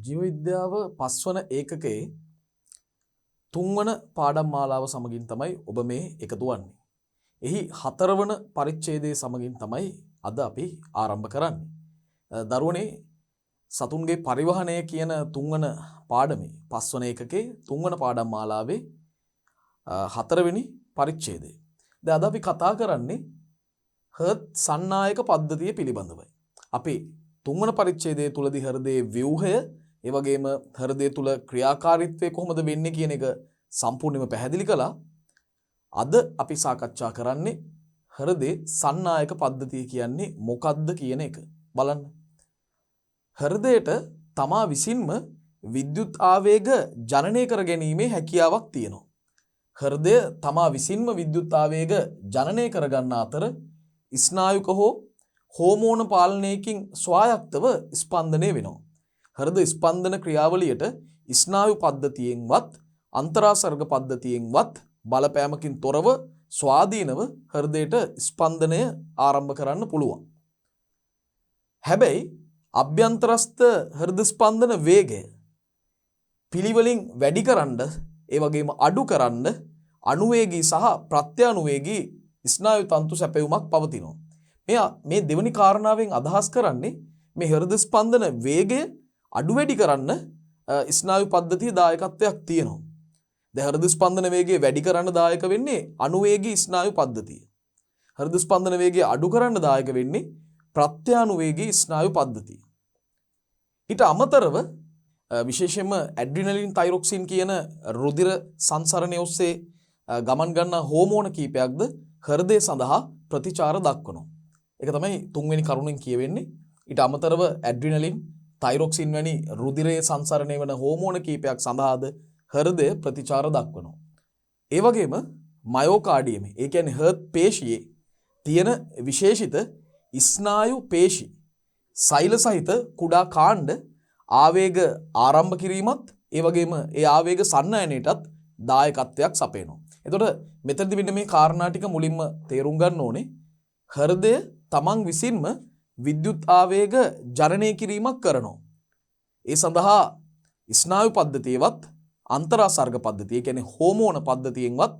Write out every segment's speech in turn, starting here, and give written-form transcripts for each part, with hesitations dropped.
ජීව විද්‍යාව පස්වන ඒකකයේ තුන්වන පාඩම් මාලාව සමගින් තමයි ඔබ මේ එකතු වන්නේ. එහි හතරවන පරිච්ඡේදයේ සමගින් තමයි අද අපි ආරම්භ කරන්නේ. දරුවනේ සතුන්ගේ පරිවහනය කියන තුන්වන පාඩමේ පස්වන ඒකකයේ තුන්වන පාඩම් මාලාවේ හතරවෙනි පරිච්ඡේදය. දැන් අද අපි කතා කරන්නේ හර්ට් සන්නායක පද්ධතිය පිළිබඳවයි. අපි තුන්වන පරිච්ඡේදයේ තුලදී හෘදයේ ව්‍යුහය ඒ වගේම හෘදය තුල ක්‍රියාකාරීත්වය කොහොමද වෙන්නේ කියන එක සම්පූර්ණයෙන්ම පැහැදිලි කළා. අද අපි සාකච්ඡා කරන්නේ හෘදයේ සන්නායක පද්ධතිය කියන්නේ මොකක්ද කියන එක. බලන්න. හෘදයට තමා විසින්ම විද්‍යුත් ආවේග ජනනය කර ගැනීමේ හැකියාවක් තියෙනවා. හෘදය තමා විසින්ම විද්‍යුත් ආවේග ජනනය කර ගන්න අතර ස්නායුක හෝ හෝමෝන පාලනයකින් ස්වායත්තව ස්පන්දනය වෙනවා. හෘද ස්පන්දන ක්‍රියාවලියට ස්නායු පද්ධතියෙන්වත් අන්තරාසර්ග පද්ධතියෙන්වත් බලපෑමකින් තොරව ස්වාධීනව හෘදයට ස්පන්දනය ආරම්භ කරන්න පුළුවන්. හැබැයි අභ්‍යන්තරස්ථ හෘද ස්පන්දන වේගය පිළිවෙලින් වැඩි කරන්න ඒ වගේම අඩු කරන්න අනුවේගී සහ ප්‍රත්‍යානුවේගී ස්නායු තන්තු සැපයුමක් පවතිනවා. මේ දෙවනි කාරණාවෙන් අදහස් කරන්නේ මේ හෘද ස්පන්දන වේගය අඩු වැඩි කරන්න ස්නායු පද්ධතිය දායකත්වයක් තියෙනවා. දැන් හෘද ස්පන්දන වේගය වැඩි කරන්න දායක වෙන්නේ අනුවේගී ස්නායු පද්ධතිය. හෘද ස්පන්දන වේගය අඩු කරන්න දායක වෙන්නේ ප්‍රත්‍යානුවේගී ස්නායු පද්ධතිය. ඊට අමතරව විශේෂයෙන්ම ඇඩ්‍රිනලින් තයිරොක්සින් කියන රුධිර සංසරණය ඔස්සේ ගමන් ගන්න හෝමෝන කීපයක්ද හෘදය සඳහා ප්‍රතිචාර දක්වනවා. ඒක තමයි තුන්වෙනි කරුණෙන් කියවෙන්නේ. ඊට අමතරව ඇඩ්‍රිනලින් තයිරොක්සින් වැනි රුධිරයේ සංසරණය වන හෝමෝන කීපයක් සඳහාද හෘදය ප්‍රතිචාර දක්වනවා. ඒ වගේම මයෝකාඩියමේ ඒ කියන්නේ හර්ට් පේශියේ තියෙන විශේෂිත ස්නායු පේශි සෛල සහිත කුඩා කාණ්ඩ ආවේග ආරම්භ කිරීමත් ඒ වගේම ඒ ආවේග සන්නයනයටත් දායකත්වයක් සපයනවා. එතකොට මෙතනදි මෙන්න මේ කාරණා ටික මුලින්ම තේරුම් ගන්න ඕනේ. හෘදය තමන් විසින්ම විද්‍යුත් ආවේග ජනනය කිරීමක් කරනවා. ඒ සඳහා ස්නායු පද්ධතියවත් අන්තරාසර්ග පද්ධතිය කියන්නේ හෝමෝන පද්ධතියෙන්වත්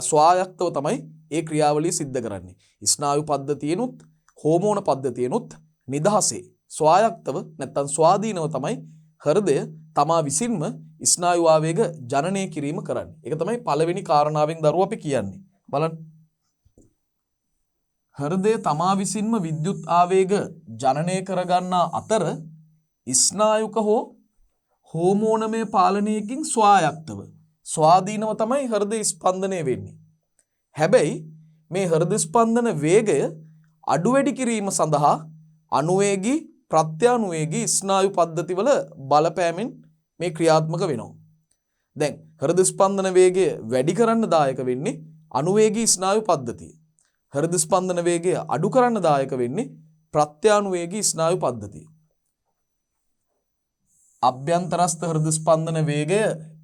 ස්වායත්තව තමයි ඒ ක්‍රියාවලිය සිද්ධ කරන්නේ. ස්නායු පද්ධතියනොත් හෝමෝන පද්ධතියනොත් නිදහසේ ස්වායත්තව නැත්තම් ස්වාධීනව තමයි හෘදය තමා විසින්ම ස්නායු ආවේග ජනනය කිරීම කරන්නේ. ඒක තමයි පළවෙනි කාරණාවෙන් දරුවෝ අපි කියන්නේ. බලන්න. හෘදය තමා විසින්ම විද්‍යුත් ආවේග ජනනය කරගන්නා අතර ස්නායුක හෝ හෝමෝනමය පාලනයකින් ස්වායත්තව ස්වාධීනව තමයි හෘද ස්පන්දනය වෙන්නේ. හැබැයි මේ හෘද ස්පන්දන වේගය අඩු වැඩි කිරීම සඳහා අනුවේගී ප්‍රත්‍යානුවේගී ස්නායු පද්ධතිවල බලපෑමෙන් මේ ක්‍රියාත්මක වෙනවා. දැන් හෘද ස්පන්දන වේගය වැඩි කරන්න දායක වෙන්නේ අනුවේගී ස්නායු පද්ධතිය. හෘද ස්පන්දන වේගය අඩු කරන්න දායක වෙන්නේ ප්‍රත්‍යානුවේගී ස්නායු පද්ධතිය. අභ්‍යන්තරස්ථ හෘද ස්පන්දන වේගය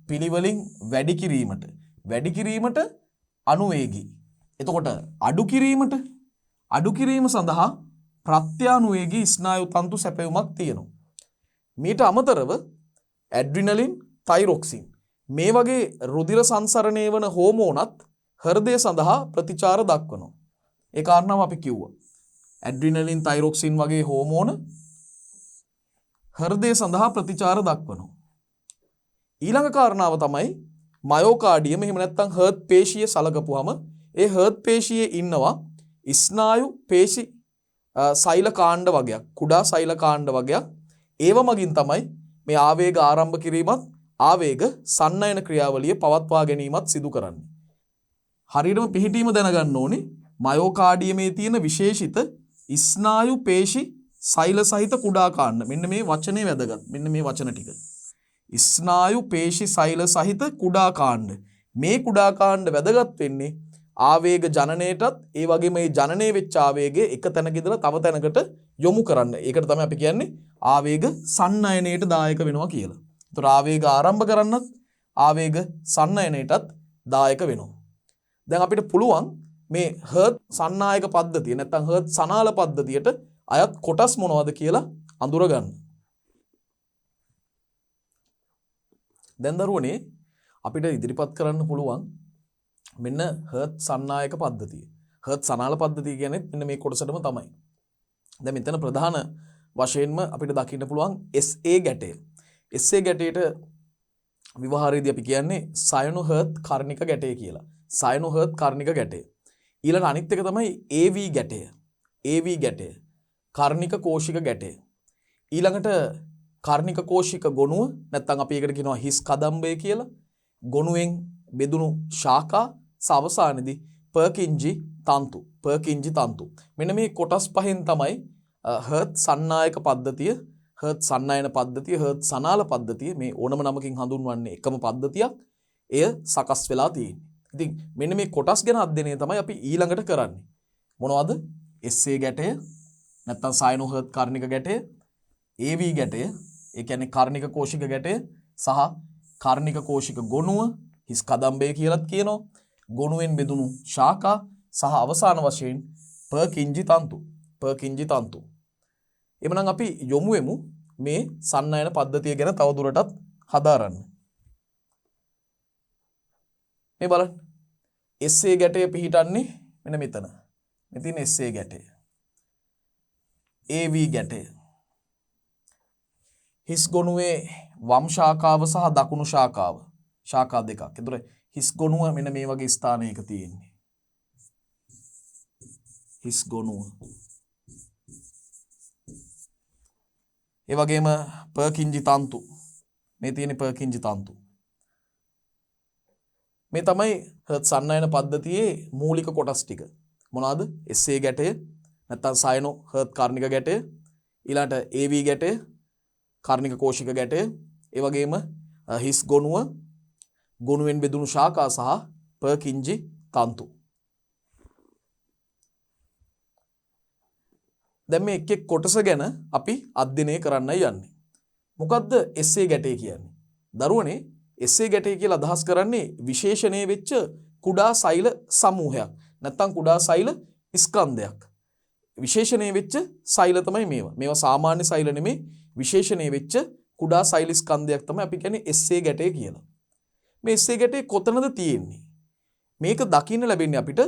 පිළිවෙලින් වැඩි කිරීමට අනුවේගී. එතකොට අඩු කිරීම සඳහා ප්‍රත්‍යානුවේගී ස්නායු තන්තු සැපයුමක් තියෙනවා. මීට අමතරව ඇඩ්‍රිනලින් තයිරොක්සින් මේ වගේ රුධිර සංසරණය වන හෝමෝනත් හෘදය සඳහා ප්‍රතිචාර දක්වනවා. ඒ කාරණාව අපි කිව්වා. ඇඩ්‍රිනලින් තයිරොක්සින් වගේ හෝමෝන හෘදය සඳහා ප්‍රතිචාර දක්වනවා. ඊළඟ කාරණාව තමයි මයෝකාඩියම එහෙම නැත්නම් හර්ට් පේශිය සලකපුවම ඒ හර්ට් පේශියේ ඉන්නවා ස්නායු පේශි සෛල කාණ්ඩ වගේක් කුඩා සෛල කාණ්ඩ වගේක් ඒව මගින් තමයි මේ ආවේග ආරම්භ කිරීමත් ආවේග සන්නයන ක්‍රියාවලිය පවත්වා ගැනීමත් සිදු කරන්නේ. හරියටම පිහිටීම දැනගන්න ඕනේ මයෝකාඩියමේ තියෙන විශේෂිත ස්නායු පේශි සෛල සහිත කුඩා කාණ්ඩ. මෙන්න මේ වචනේ වැදගත්. මෙන්න මේ වචන ටික. ස්නායු පේශි සෛල සහිත කුඩා කාණ්ඩ. මේ කුඩා කාණ්ඩ වැදගත් වෙන්නේ ආවේග ජනනයටත් ඒ වගේම මේ ජනනය වෙච්ච ආවේගය එක තැනක ඉඳලා තව තැනකට යොමු කරන්න. ඒකට තමයි අපි කියන්නේ ආවේග සන්නයනයට දායක වෙනවා කියලා. ඒතර ආවේග ආරම්භ කරන්නත් ආවේග සන්නයනයටත් දායක වෙනවා. දැන් අපිට පුළුවන් මේ හර්ට් සන්නායක පද්ධතිය නැත්නම් හර්ට් සනාල පද්ධතියට අයත් කොටස් මොනවද කියලා අඳුර ගන්න. දැන් දරුවනේ අපිට ඉදිරිපත් කරන්න පුළුවන් මෙන්න හර්ට් සන්නායක පද්ධතිය. හර්ට් සනාල පද්ධතිය කියන්නේ මෙන්න මේ කොටසටම තමයි. දැන් මෙතන ප්‍රධාන වශයෙන්ම අපිට දකින්න පුළුවන් SA ගැටය. SA ගැටයට විවහාරයේදී අපි කියන්නේ සයනෝ හර්ට් කර්ණික ගැටය කියලා. සයනෝ හර්ට් කර්ණික ගැටය. ඊළඟ අනිත් එක තමයි AV ගැටය. AV ගැටය. කර්ණික කෝෂික ගැටය. ඊළඟට කර්ණික කෝෂික ගොනුව නැත්නම් අපි ඒකට කියනවා හිස් කදම්බය කියලා. ගොනුවෙන් බෙදුණු ශාඛා සවසානයේදී පර්කින්ජි තන්තු. පර්කින්ජි තන්තු. මෙන්න මේ කොටස් පහෙන් තමයි හර්ට් සන්නායක පද්ධතිය, හර්ට් සන්නයන පද්ධතිය, හර්ට් සනාල පද්ධතිය මේ ඕනම නමකින් හඳුන්වන්නේ එකම පද්ධතියක්. එය සකස් වෙලා තියෙන්නේ. ඉතින් මෙන්න මේ කොටස් ගැන අධ්‍යයනය තමයි අපි ඊළඟට කරන්නේ. මොනවද? SA ගැටය, නැත්නම් සයනෝ හර්ට් කර්ණික ගැටය, AV ගැටය, ඒ කියන්නේ කර්ණික කෝෂික ගැටය සහ කර්ණික කෝෂික ගොනුව, හිස් කදම්බය කියලාත් කියනවා. ගොනුවෙන් බෙදුණු ශාඛා සහ අවසාන වශයෙන් පර්කින්ජි තන්තු. පර්කින්ජි තන්තු. එමනම් අපි යොමු වෙමු මේ සන්නයන පද්ධතිය ගැන තවදුරටත් හදාරන්න. මේ බලන්න. SA ගැටය පිහිටන්නේ මෙන්න මෙතන. මෙතන SA ගැටය. AV ගැටය. හිස් ගොනුවේ වම් ශාඛාව සහ දකුණු ශාඛාව. ශාඛා දෙකක්. ඒතර හිස් ගොනුව මෙන්න මේ වගේ ස්ථානයක තියෙන්නේ. හිස් ගොනුව. ඒ වගේම පර්කින්ජි තන්තු. මේ තියෙන පර්කින්ජි තන්තු. මේ තමයි හර්ට් සන්නයන පද්ධතියේ මූලික කොටස් ටික. මොනවාද? SA ගැටය, නැත්නම් සයනෝ හර්ට් කර්ණික ගැටය, ඊළඟට AV ගැටය, කර්ණික කෝෂික ගැටය, ඒ වගේම හිස් ගොනුව, ගොනුවෙන් බෙදුණු ශාඛා සහ පර්කින්ජි තන්තු. දැන් මේ එක් එක් කොටස ගැන අපි අධ්‍යයනය කරන්නයි යන්නේ. මොකද්ද SA ගැටය කියන්නේ? දරුවනේ SA ගැටය කියලා අදහස් කරන්නේ විශේෂණය වෙච්ච කුඩා සෛල සමූහයක්. නැත්නම් කුඩා සෛල ස්කන්ධයක්. විශේෂණය වෙච්ච සෛල තමයි මේවා. මේවා සාමාන්‍ය සෛල නෙමෙයි, විශේෂණය වෙච්ච කුඩා සෛල ස්කන්ධයක් තමයි අපි කියන්නේ SA ගැටය කියලා. මේ SA ගැටය කොතනද තියෙන්නේ? මේක දකින්න ලැබෙන්නේ අපිට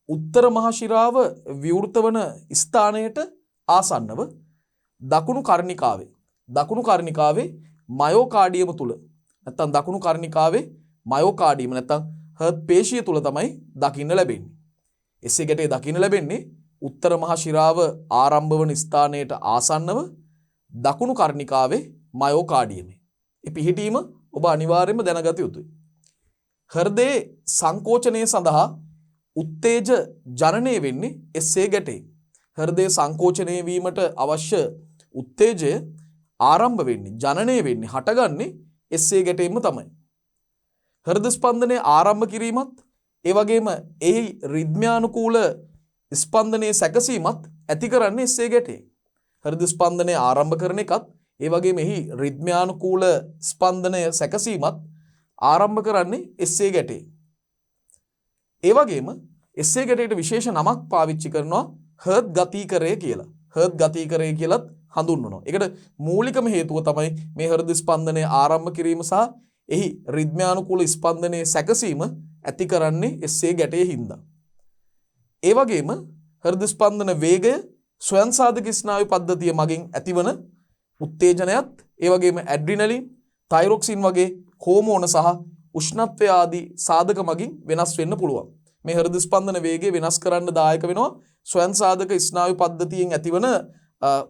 උත්තර මහා ශිරාව විවෘත වන ස්ථානයට ආසන්නව දකුණු කර්ණිකාවේ. දකුණු කර්ණිකාවේ මයෝකාඩියම තුල නැත්නම් දකුණු කර්ණිකාවේ මයෝකාඩියම නැත්නම් හර්ට් පේශිය තුල තමයි දකින්න ලැබෙන්නේ. SA ගැටේ දකින්න ලැබෙන්නේ උත්තර මහා ශිරාව ආරම්භ වන ස්ථානයට ආසන්නව දකුණු කර්ණිකාවේ මයෝකාඩියමේ. ඒ පිහිටීම ඔබ අනිවාර්යයෙන්ම දැනගත යුතුයි. හෘදයේ සංකෝචනය සඳහා උත්තේජ ජනනය වෙන්නේ SA ගැටේ. හෘදයේ සංකෝචනය වීමට අවශ්‍ය උත්තේජය ආරම්භ වෙන්නේ, ජනනය වෙන්නේ, හටගන්නේ SA ගැටේම තමයි. හෘද ස්පන්දනය ආරම්භ කිරීමත් ඒ වගේම එහි රිද්මයානුකූල ස්පන්දනයේ සැකසීමත් ඇති කරන්නේ SA ගැටේ. හෘද ස්පන්දනය ආරම්භ කරන එකත් ඒ වගේම එහි රිද්මයානුකූල ස්පන්දනය සැකසීමත් ආරම්භ කරන්නේ SA ගැටේ. ඒ වගේම SA ගැටේට විශේෂ නමක් පාවිච්චි කරනවා හර්ට් ගතිකරය කියලා. හර්ට් ගතිකරය කියලත් හඳුන්වනවා. ඒකට මූලිකම හේතුව තමයි මේ හෘද ස්පන්දනය ආරම්භ කිරීම සහ එහි රිද්මයානුකූල ස්පන්දනයේ සැකසීම ඇති කරන්නේ SA ගැටේ හින්දා. ඒ වගේම හෘද ස්පන්දන වේගය ස්වයං සාධක ස්නායු පද්ධතිය මගින් ඇතිවන උත්තේජනයත් ඒ වගේම ඇඩ්‍රිනලින්, තයිරොක්සින් වගේ හෝමෝන සහ උෂ්ණත්වය ආදී සාධක මගින් වෙනස් වෙන්න පුළුවන්. මේ හෘද ස්පන්දන වේගය වෙනස් කරන්න දායක වෙනවා ස්වයං සාධක ස්නායු පද්ධතියෙන් ඇතිවන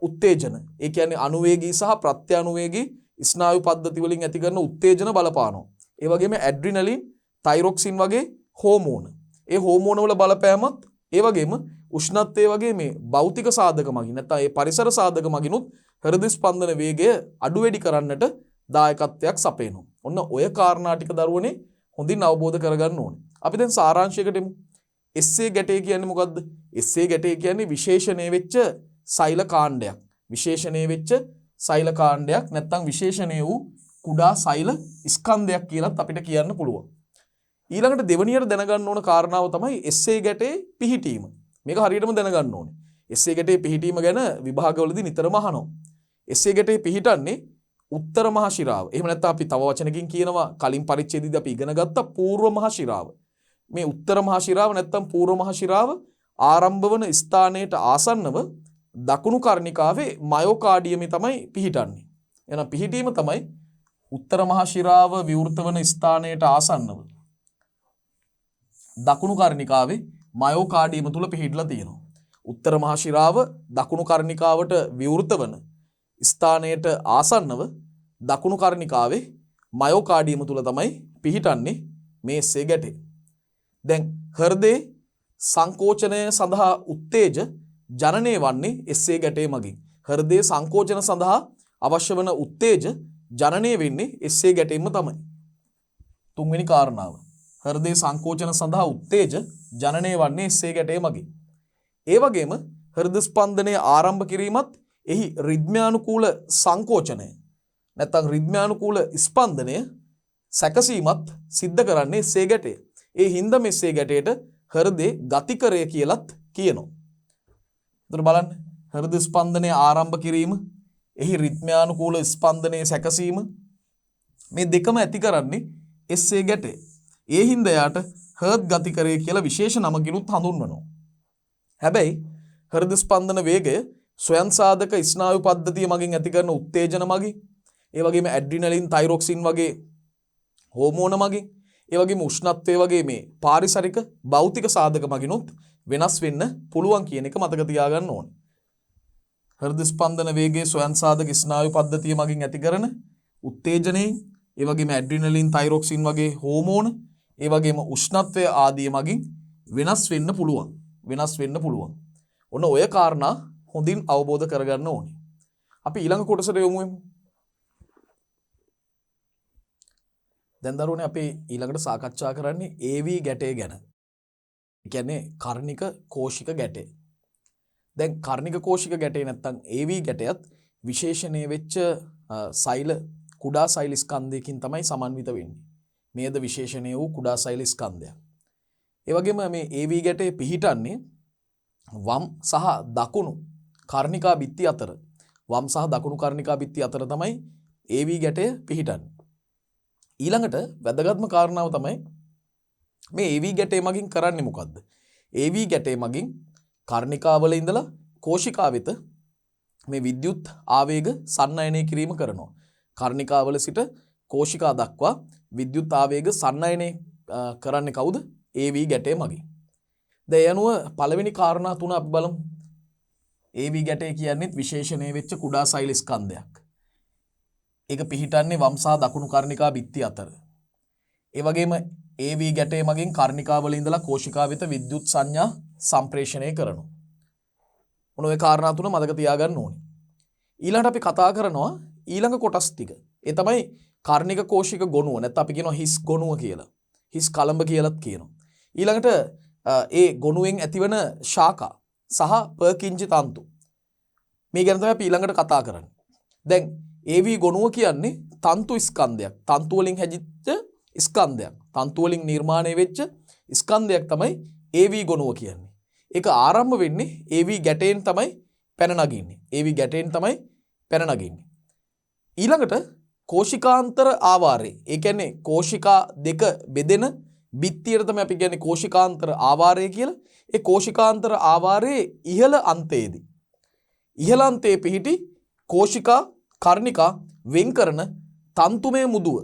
උත්තේජන. ඒ කියන්නේ අනුවේගී සහ ප්‍රත්‍යානුවේගී ස්නායු පද්ධති වලින් ඇති කරන උත්තේජන බලපානවා. ඒ වගේම ඇඩ්‍රිනලින්, තයිරොක්සින් වගේ හෝමෝන. ඒ හෝමෝන වල බලපෑමත් ඒ වගේම උෂ්ණත්වය වගේ මේ භෞතික සාධක මගින් නැත්නම් ඒ පරිසර සාධක මගිනුත් හෘද ස්පන්දන වේගය අඩු වැඩි කරන්නට දායකත්වයක් සපයනවා. ඔන්න ඔය කාරණා ටික දරුවනේ හොඳින් අවබෝධ කරගන්න ඕනේ. අපි දැන් සාරාංශයකට එමු. SA ගැටේ කියන්නේ මොකද්ද? SA ගැටේ කියන්නේ විශේෂණය වෙච්ච සෛල කාණ්ඩයක්. විශේෂණය වෙච්ච සෛල කාණ්ඩයක් නැත්නම් විශේෂණය වූ කුඩා සෛල ස්කන්ධයක් කියලාත් අපිට කියන්න පුළුවන්. ඊළඟට දෙවනියට දැනගන්න ඕන කාරණාව තමයි SA ගැටේ පිහිටීම. මේක හරියටම දැනගන්න ඕනේ. SA ගැටේ පිහිටීම ගැන විභාගවලදී නිතරම අහනවා. SA ගැටේ පිහිටන්නේ උත්තර මහා ශිරාව. එහෙම නැත්නම් අපි තව වචනකින් කියනවා කලින් පරිච්ඡේදයේදී අපි ඉගෙන ගත්ත పూర్ව මහා ශිරාව. මේ උත්තර මහා ශිරාව නැත්නම් పూర్ව මහා ශිරාව ආරම්භ වන ස්ථානයට ආසන්නව දකුණු කර්ණිකාවේ මයෝකාඩියමේ තමයි පිහිටන්නේ. එහෙනම් පිහිටීම තමයි උත්තර මහා ශිරාව විවෘත වන ස්ථානයට ආසන්නව දකුණු කර්ණිකාවේ මයෝකාඩියම තුල පිහිටලා තියෙනවා. උත්තර මහා ශිරාව දකුණු කර්ණිකාවට විවෘත වන ස්ථානයට ආසන්නව දකුණු කර්ණිකාවේ මයෝකාඩියම තුල තමයි පිහිටන්නේ මේ එස්සේ ගැටේ. දැන් හෘදේ සංකෝචනය සඳහා උත්තේජ ජනනය වන්නේ එස්සේ ගැටේ මගින්. හෘදේ සංකෝචන සඳහා අවශ්‍ය වන උත්තේජ ජනනය වෙන්නේ එස්සේ ගැටෙන්ම තමයි. තුන්වෙනි කාරණාව. හෘදේ සංකෝචන සඳහා උත්තේජ ජනනය වන්නේ එස්සේ ගැටේ මගින්. ඒ වගේම හෘද ස්පන්දනය ආරම්භ කිරීමත් එහි රිද්මයානුකූල සංකෝචනය නැත්නම් රිද්මයානුකූල ස්පන්දනය සැකසීමත් සිද්ධ කරන්නේ එස්සේ ගැටේ. ඒ හින්දා මෙස්සේ ගැටේට හෘදේ ගතිකරය කියලත් කියනවා. එතකොට බලන්න හෘද ස්පන්දනය ආරම්භ කිරීම එහි රිද්මයානුකූල ස්පන්දනයේ සැකසීම මේ දෙකම ඇති කරන්නේ එස්සේ ගැටේ. ඒ හින්දා යාට හෘද ගතිකරය කියලා විශේෂ නමකිනුත් හඳුන්වනවා. හැබැයි හෘද ස්පන්දන වේගය ස්වයන් සාධක ස්නායු පද්ධතිය මගින් ඇති කරන උත්තේජන මගින් ඒ වගේම ඇඩ්‍රිනලින් තයිරොක්සින් වගේ හෝමෝන මගින් ඒ වගේම උෂ්ණත්වය වගේ මේ පාරිසරික භෞතික සාධක මගිනුත් වෙනස් වෙන්න පුළුවන් කියන එක මතක තියාගන්න ඕනේ. හෘද ස්පන්දන වේගයේ ස්වයන් සාධක ස්නායු පද්ධතිය මගින් ඇති කරන උත්තේජනයේ ඒ වගේම ඇඩ්‍රිනලින් තයිරොක්සින් වගේ හෝමෝන ඒ වගේම උෂ්ණත්වය ආදී මගින් වෙනස් වෙන්න පුළුවන්. ඔන්න ඔය කාරණා හොඳින් අවබෝධ කරගන්න ඕනේ. අපි ඊළඟ කොටසට යමු. දැන් දරුවනේ අපි ඊළඟට සාකච්ඡා කරන්නේ AV ගැටය ගැන. ඒ කියන්නේ කර්ණික කෝෂික ගැටය. දැන් කර්ණික කෝෂික ගැටේ නැත්තම් AV ගැටයත් විශේෂණය වෙච්ච සෛල කුඩා සෛල ස්කන්ධයකින් තමයි සමන්විත වෙන්නේ. මේද විශේෂණය වූ කුඩා සෛල ස්කන්ධයක්. ඒ වගේම මේ AV ගැටේ පිහිටන්නේ වම් සහ දකුණු කර්ණිකා බිත්ති අතර. වම් සහ දකුණු කර්ණිකා බිත්ති අතර තමයි AV ගැටය පිහිටන්නේ. ඊළඟට වැදගත්ම කාරණාව තමයි මේ AV ගැටේ මගින් කරන්නේ මොකද්ද? AV ගැටේ මගින් කර්ණිකාවල ඉඳලා කෝෂිකා වෙත මේ විද්‍යුත් ආවේග සන්නයනය කිරීම කරනවා. කර්ණිකාවල සිට කෝෂිකා දක්වා විද්‍යුත් ආවේග සන්නයනය කරන්නේ කවුද? AV ගැටේ මගින්. දැන් යනුව පළවෙනි කාරණා තුන අපි බලමු. AV ගැටේ කියන්නේ විශේෂණය වෙච්ච කුඩා සෛල ස්කන්ධයක්. ඒක පිහිටන්නේ වම් සහ දකුණු කර්ණිකා බිත්ති අතර. ඒ වගේම AV ගැටේ මගින් කර්ණිකාවල ඉඳලා කෝෂිකා වෙත විද්‍යුත් සංඥා සම්ප්‍රේෂණය කරනවා. මොන ඔය කාරණා තුන මතක තියාගන්න ඕනේ. ඊළඟට අපි කතා කරනවා ඊළඟ කොටස් ටික. ඒ තමයි කර්ණික කෝෂික ගොනුව. නැත්නම් අපි කියනවා හිස් ගොනුව කියලා. හිස් කලඹ කියලාත් කියනවා. ඊළඟට ඒ ගොනුවෙන් ඇතිවන ශාකා සහ පර්කින්ජි තන්තු. මේ ගැන තමයි අපි ඊළඟට කතා කරන්නේ. දැන් AV ගොනුව කියන්නේ තන්තු ස්කන්ධයක්. තන්තු වලින් හැදිච්ච ස්කන්ධයක්. තන්තු වලින් නිර්මාණය වෙච්ච ස්කන්ධයක් තමයි AV ගොනුව කියන්නේ. ඒක ආරම්භ වෙන්නේ AV ගැටයෙන් තමයි පැන නගින්නේ. AV ගැටයෙන් තමයි පැන නගින්නේ. ඊළඟට කෝෂිකාන්තර ආවාරය. ඒ කියන්නේ කෝෂිකා දෙක බෙදෙන බිත්තියට තමයි අපි කියන්නේ කෝෂිකාන්තර ආවාරය කියලා. ඒ කෝෂිකාන්තර ආවාරයේ ඉහළ අන්තයේදී ඉහළ අන්තයේ පිහිටි කෝෂිකා කර්ණිකා වෙන් කරන තන්තුමය මුදුව.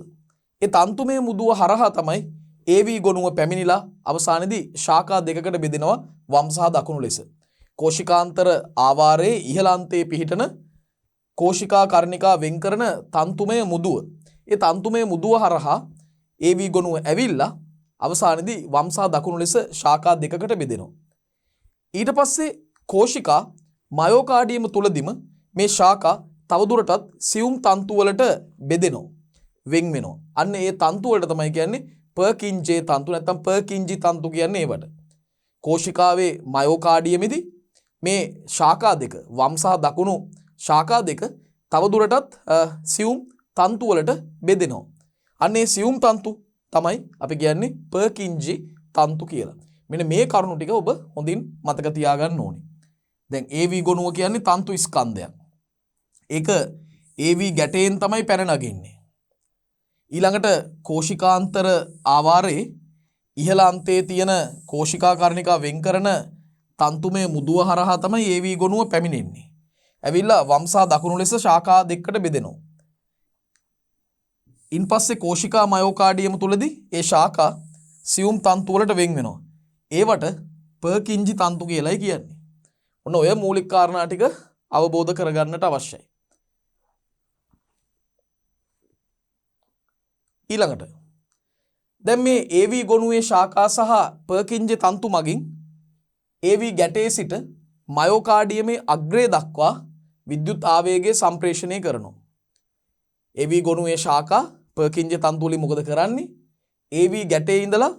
ඒ තන්තුමය මුදුව හරහා තමයි AV ගොනුව පැමිණිලා අවසානයේදී ශාඛා දෙකකට බෙදෙනවා වම් සහ දකුණු ලෙස. කෝෂිකාන්තර ආවාරයේ ඉහළ අන්තයේ පිහිටන කෝෂිකා කර්ණිකා වෙන් කරන තන්තුමය මුදුව. ඒ තන්තුමය මුදුව හරහා AV ගොනුව ඇවිල්ලා අවසානයේදී වම් සහ දකුණු ලෙස ශාඛා දෙකකට බෙදෙනවා. ඊට පස්සේ කෝෂිකා මයෝකාඩියම තුලදීම මේ ශාඛා තවදුරටත් සියුම් තන්තු වලට බෙදෙනවා. වෙන් වෙනවා. අන්න ඒ තන්තු වලට තමයි කියන්නේ පර්කින්ජේ තන්තු නැත්නම් පර්කින්ජි තන්තු කියන්නේ ඒවට. කෝෂිකාවේ මයෝකාඩියමේදී මේ ශාඛා දෙක වම් සහ දකුණු ශාඛා දෙක තවදුරටත් සියුම් තන්තු වලට බෙදෙනවා. අන්න ඒ සියුම් තන්තු තමයි අපි කියන්නේ පර්කින්ජි තන්තු කියලා. මෙන්න මේ කරුණු ටික ඔබ හොඳින් මතක තියාගන්න ඕනේ. දැන් AV ගොනුව කියන්නේ තන්තු ස්කන්ධයක්. ඒක AV ගැටයෙන් තමයි පැන නගින්නේ. ඊළඟට කෝෂිකාන්තර ආවාරයේ ඉහළ අන්තයේ තියෙන කෝෂිකා කර්ණිකා වෙන් කරන තන්තුමය මුදුව හරහා තමයි AV ගොනුව පැමිණෙන්නේ. ඇවිල්ලා වම් සහ දකුණු ලෙස ශාඛා දෙකකට බෙදෙනවා. ඉන්පස්සේ කෝෂිකා මයෝකාඩියම තුලදී ඒ ශාඛා සියුම් තන්තු වලට වෙන් වෙනවා. ඒවට පර්කින්ජි තන්තු කියලායි කියන්නේ. ඔන්න ඔය මූලික කාරණා ටික අවබෝධ කරගන්නට අවශ්‍යයි. ඊළඟට දැන් මේ AV ගොනුවේ ශාඛා සහ පර්කින්ජි තන්තු මගින් AV ගැටේ සිට මයෝකාඩියමේ අග්‍රය දක්වා විද්‍යුත් ආවේගය සම්ප්‍රේෂණය කරනවා. AV ගොනුවේ ශාඛා පර්කින්ජි තන්තු වලින් මොකද කරන්නේ? AV ගැටේ ඉඳලා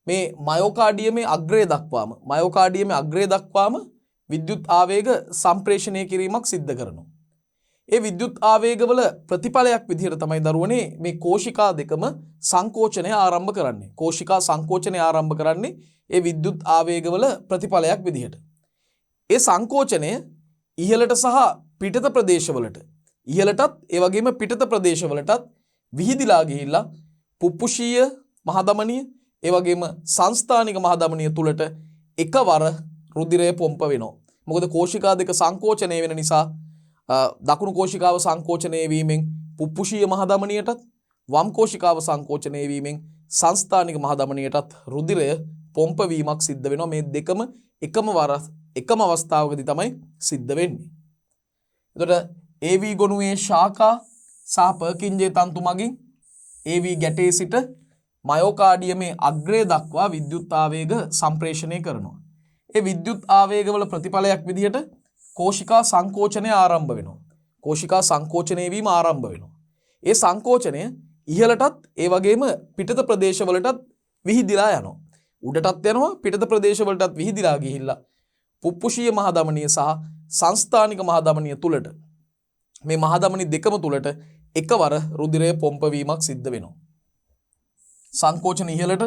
මේ මයෝකාඩියමේ අග්‍රය දක්වාම විද්‍යුත් ආවේග සම්ප්‍රේෂණය කිරීමක් සිද්ධ කරනවා. ඒ විද්‍යුත් ආවේගවල ප්‍රතිඵලයක් විදිහට තමයි දරුවනේ මේ කෝෂිකා දෙකම සංකෝචනය ආරම්භ කරන්නේ. කෝෂිකා සංකෝචනය ආරම්භ කරන්නේ ඒ විද්‍යුත් ආවේගවල ප්‍රතිඵලයක් විදිහට. ඒ සංකෝචනය ඉහළට සහ පිටත ප්‍රදේශවලට ඉහළටත් ඒ වගේම පිටත ප්‍රදේශවලටත් විහිදිලා ගිහිල්ලා පුප්පුෂීය මහධමනිය ඒ වගේම සංස්ථානික මහධමනිය තුලට එකවර රුධිරය පොම්ප වෙනවා. මොකද කෝෂිකා දෙක සංකෝචනය වෙන නිසා දකුණු කෝෂිකාව සංකෝචනය වීමෙන් පුප්පුෂීය මහධමනියටත් වම් කෝෂිකාව සංකෝචනය වීමෙන් සංස්ථානික මහධමනියටත් රුධිරය පොම්ප වීමක් සිද්ධ වෙනවා. මේ දෙකම එකම අවස්ථාවකදී තමයි සිද්ධ වෙන්නේ. එතකොට AV ගොනුවේ ශාඛා සහ පර්කින්ජි තන්තු මගින් AV ගැටේ සිට මයෝකාඩියමේ අග්‍රය දක්වා විද්‍යුත් ආවේග සම්ප්‍රේෂණය කරනවා. ඒ විද්‍යුත් ආවේගවල ප්‍රතිඵලයක් විදිහට කෝෂිකා සංකෝචනය ආරම්භ වෙනවා. කෝෂිකා සංකෝචනය වීම ආරම්භ වෙනවා. ඒ සංකෝචනය ඉහළටත් ඒ වගේම පිටත ප්‍රදේශවලටත් විහිදිලා යනවා. උඩටත් යනවා පිටත ප්‍රදේශවලටත් විහිදිලා ගිහිල්ලා පුප්පුෂීය මහධමනිය සහ සංස්ථානික මහධමනිය තුලට මේ මහධමනි දෙකම තුලට එකවර රුධිරය පොම්ප වීමක් සිද්ධ වෙනවා. සංකෝචන ඉහළට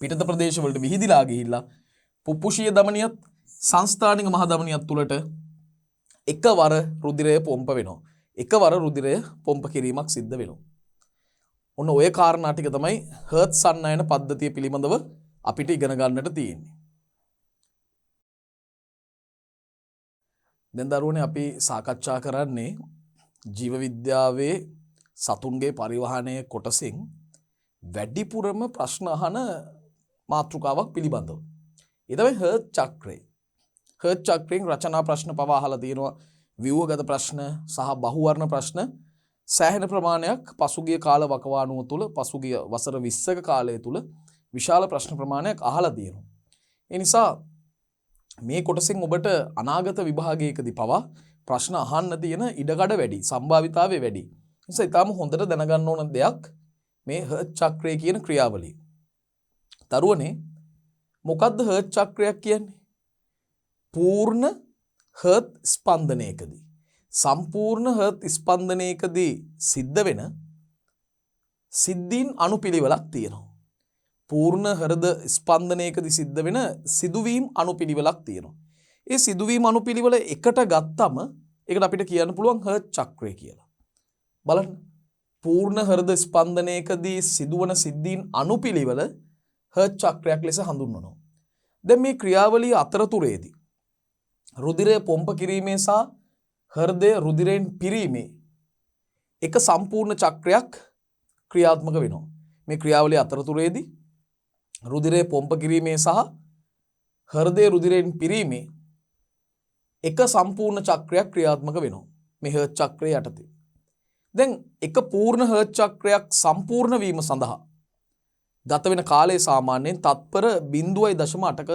පිටත ප්‍රදේශවලට විහිදිලා ගිහිල්ලා පුප්පුෂීය ධමනියත් සංස්ථානික මහධමනියත් තුලට එකවර රුධිරය පොම්ප වෙනවා. එකවර රුධිරය පොම්ප කිරීමක් සිද්ධ වෙනවා. ඔන්න ඔය කාරණා ටික තමයි හර්ට්ස් සන්නයන පද්ධතිය පිළිබඳව අපිට ඉගෙන ගන්නට තියෙන්නේ. දැන් දරුවනේ අපි සාකච්ඡා කරන්නේ ජීව විද්‍යාවේ සතුන්ගේ පරිවහනය කොටසින් වැඩිපුරම ප්‍රශ්න අහන මාතෘකාවක් පිළිබඳව. ඒ තමයි හර්ට් චක්‍රය. හර්ට් චක්‍රයෙන් රචනා ප්‍රශ්න පවා අහලා තියෙනවා. ව්‍යුහගත ප්‍රශ්න සහ බහුවර්ණ ප්‍රශ්න සෑහෙන ප්‍රමාණයක් පසුගිය කාල වකවානුව තුල පසුගිය වසර 20ක කාලය තුල විශාල ප්‍රශ්න ප්‍රමාණයක් අහලා තියෙනවා. ඒ නිසා මේ කොටසෙන් ඔබට අනාගත විභාගයකදී පවා ප්‍රශ්න අහන්න තියෙන ඉඩකඩ වැඩි, සම්භාවිතාවය වැඩි. ඒ නිසා ඊටාම හොඳට දැනගන්න ඕන දෙයක් මේ හර්ට් චක්‍රය කියන ක්‍රියාවලිය. දරුවනේ මොකද්ද හර්ට් චක්‍රයක් කියන්නේ? පූර්ණ හර්ට් ස්පන්දනයකදී සම්පූර්ණ හර්ට් ස්පන්දනයකදී සිද්ධ වෙන සිද්ධීන් අනුපිළිවෙලක් තියෙනවා. පූර්ණ හෘද ස්පන්දනයකදී සිද්ධ වෙන සිදුවීම් අනුපිළිවෙලක් තියෙනවා. ඒ සිදුවීම් අනුපිළිවෙල එකට ගත්තම ඒකට අපිට කියන්න පුළුවන් හර්ට් චක්‍රය කියලා. බලන්න. පූර්ණ හෘද ස්පන්දනයකදී සිදුවන සිද්ධීන් අනුපිළිවෙල හර්ට් චක්‍රයක් ලෙස හඳුන්වනවා. දැන් මේ ක්‍රියාවලිය අතරතුරේදී රුධිරය පොම්ප කිරීමේ සහ හෘදය රුධිරයෙන් පිරීමේ එක සම්පූර්ණ චක්‍රයක් ක්‍රියාත්මක වෙනවා. මේ ක්‍රියාවලිය අතරතුරේදී රුධිරය පොම්ප කිරීමේ සහ හෘදය රුධිරයෙන් පිරීමේ එක සම්පූර්ණ චක්‍රයක් ක්‍රියාත්මක වෙනවා. මේ හර්ට් චක්‍රය යටතේ. දැන් එක පූර්ණ හර්ට් චක්‍රයක් සම්පූර්ණ වීම සඳහා ගත වෙන කාලය සාමාන්‍යයෙන් තත්පර 0.8ක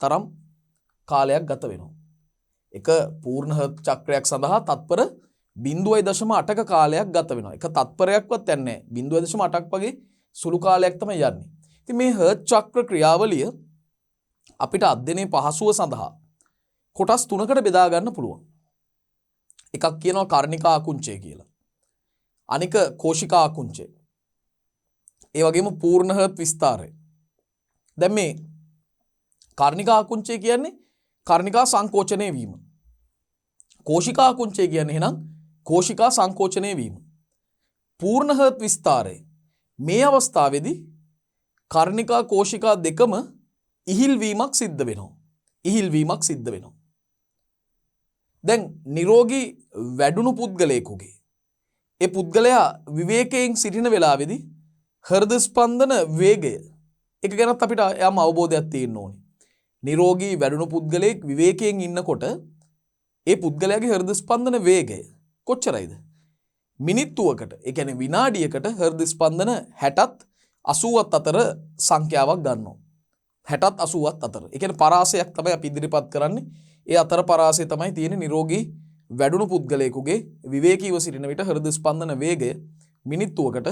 තරම් කාලයක් ගත වෙනවා. එක පූර්ණ හර්ට් චක්‍රයක් සඳහා තත්පර 0.8ක කාලයක් ගත වෙනවා. එක තත්පරයක්වත් යන්නේ නැහැ. 0.8ක් වගේ සුළු කාලයක් තමයි යන්නේ. ඉතින් මේ හර්ට් චක්‍ර ක්‍රියාවලිය අපිට අධ්‍යයනයේ පහසුව සඳහා කොටස් තුනකට බෙදා ගන්න පුළුවන්. එකක් කියනවා කර්ණිකා ආකුංචය කියලා. අනික කෝෂිකා ආකුංචය. ඒ වගේම පූර්ණ හර්ට් විස්තාරය. දැන් මේ කර්ණිකා ආකුංචය කියන්නේ කර්ණිකා සංකෝචනය වීම. කෝෂිකා ආකුංචය කියන්නේ එහෙනම් කෝෂිකා සංකෝචනය වීම. පූර්ණ හර්ට් විස්තාරය මේ අවස්ථාවේදී කර්ණිකා කෝෂිකා දෙකම ඉහිල්වීමක් සිද්ධ වෙනවා. ඉහිල්වීමක් සිද්ධ වෙනවා. දැන් නිරෝගී වැඩුණු පුද්ගලයෙකුගේ ඒ පුද්ගලයා විවේකයෙන් සිටින වෙලාවේදී හෘද ස්පන්දන වේගය එක ගැනත් අපිට යම් අවබෝධයක් තියෙන්න ඕනේ. නිරෝගී වැඩුණු පුද්ගලයෙක් විවේකයෙන් ඉන්නකොට ඒ පුද්ගලයාගේ හෘද ස්පන්දන වේගය කොච්චරයිද? මිනිත්තුවකට ඒ කියන්නේ විනාඩියකට හෘද ස්පන්දන 60ත් 80ත් අතර සංඛ්‍යාවක් ගන්නවා. 60ත් 80ත් අතර. ඒ කියන්නේ පරාසයක් තමයි අපි ඉදිරිපත් කරන්නේ. ඒ අතර පරාසය තමයි තියෙන්නේ නිරෝගී වැඩුණු පුද්ගලයෙකුගේ විවේකීව සිටින විට හෘද ස්පන්දන වේගය මිනිත්තුවකට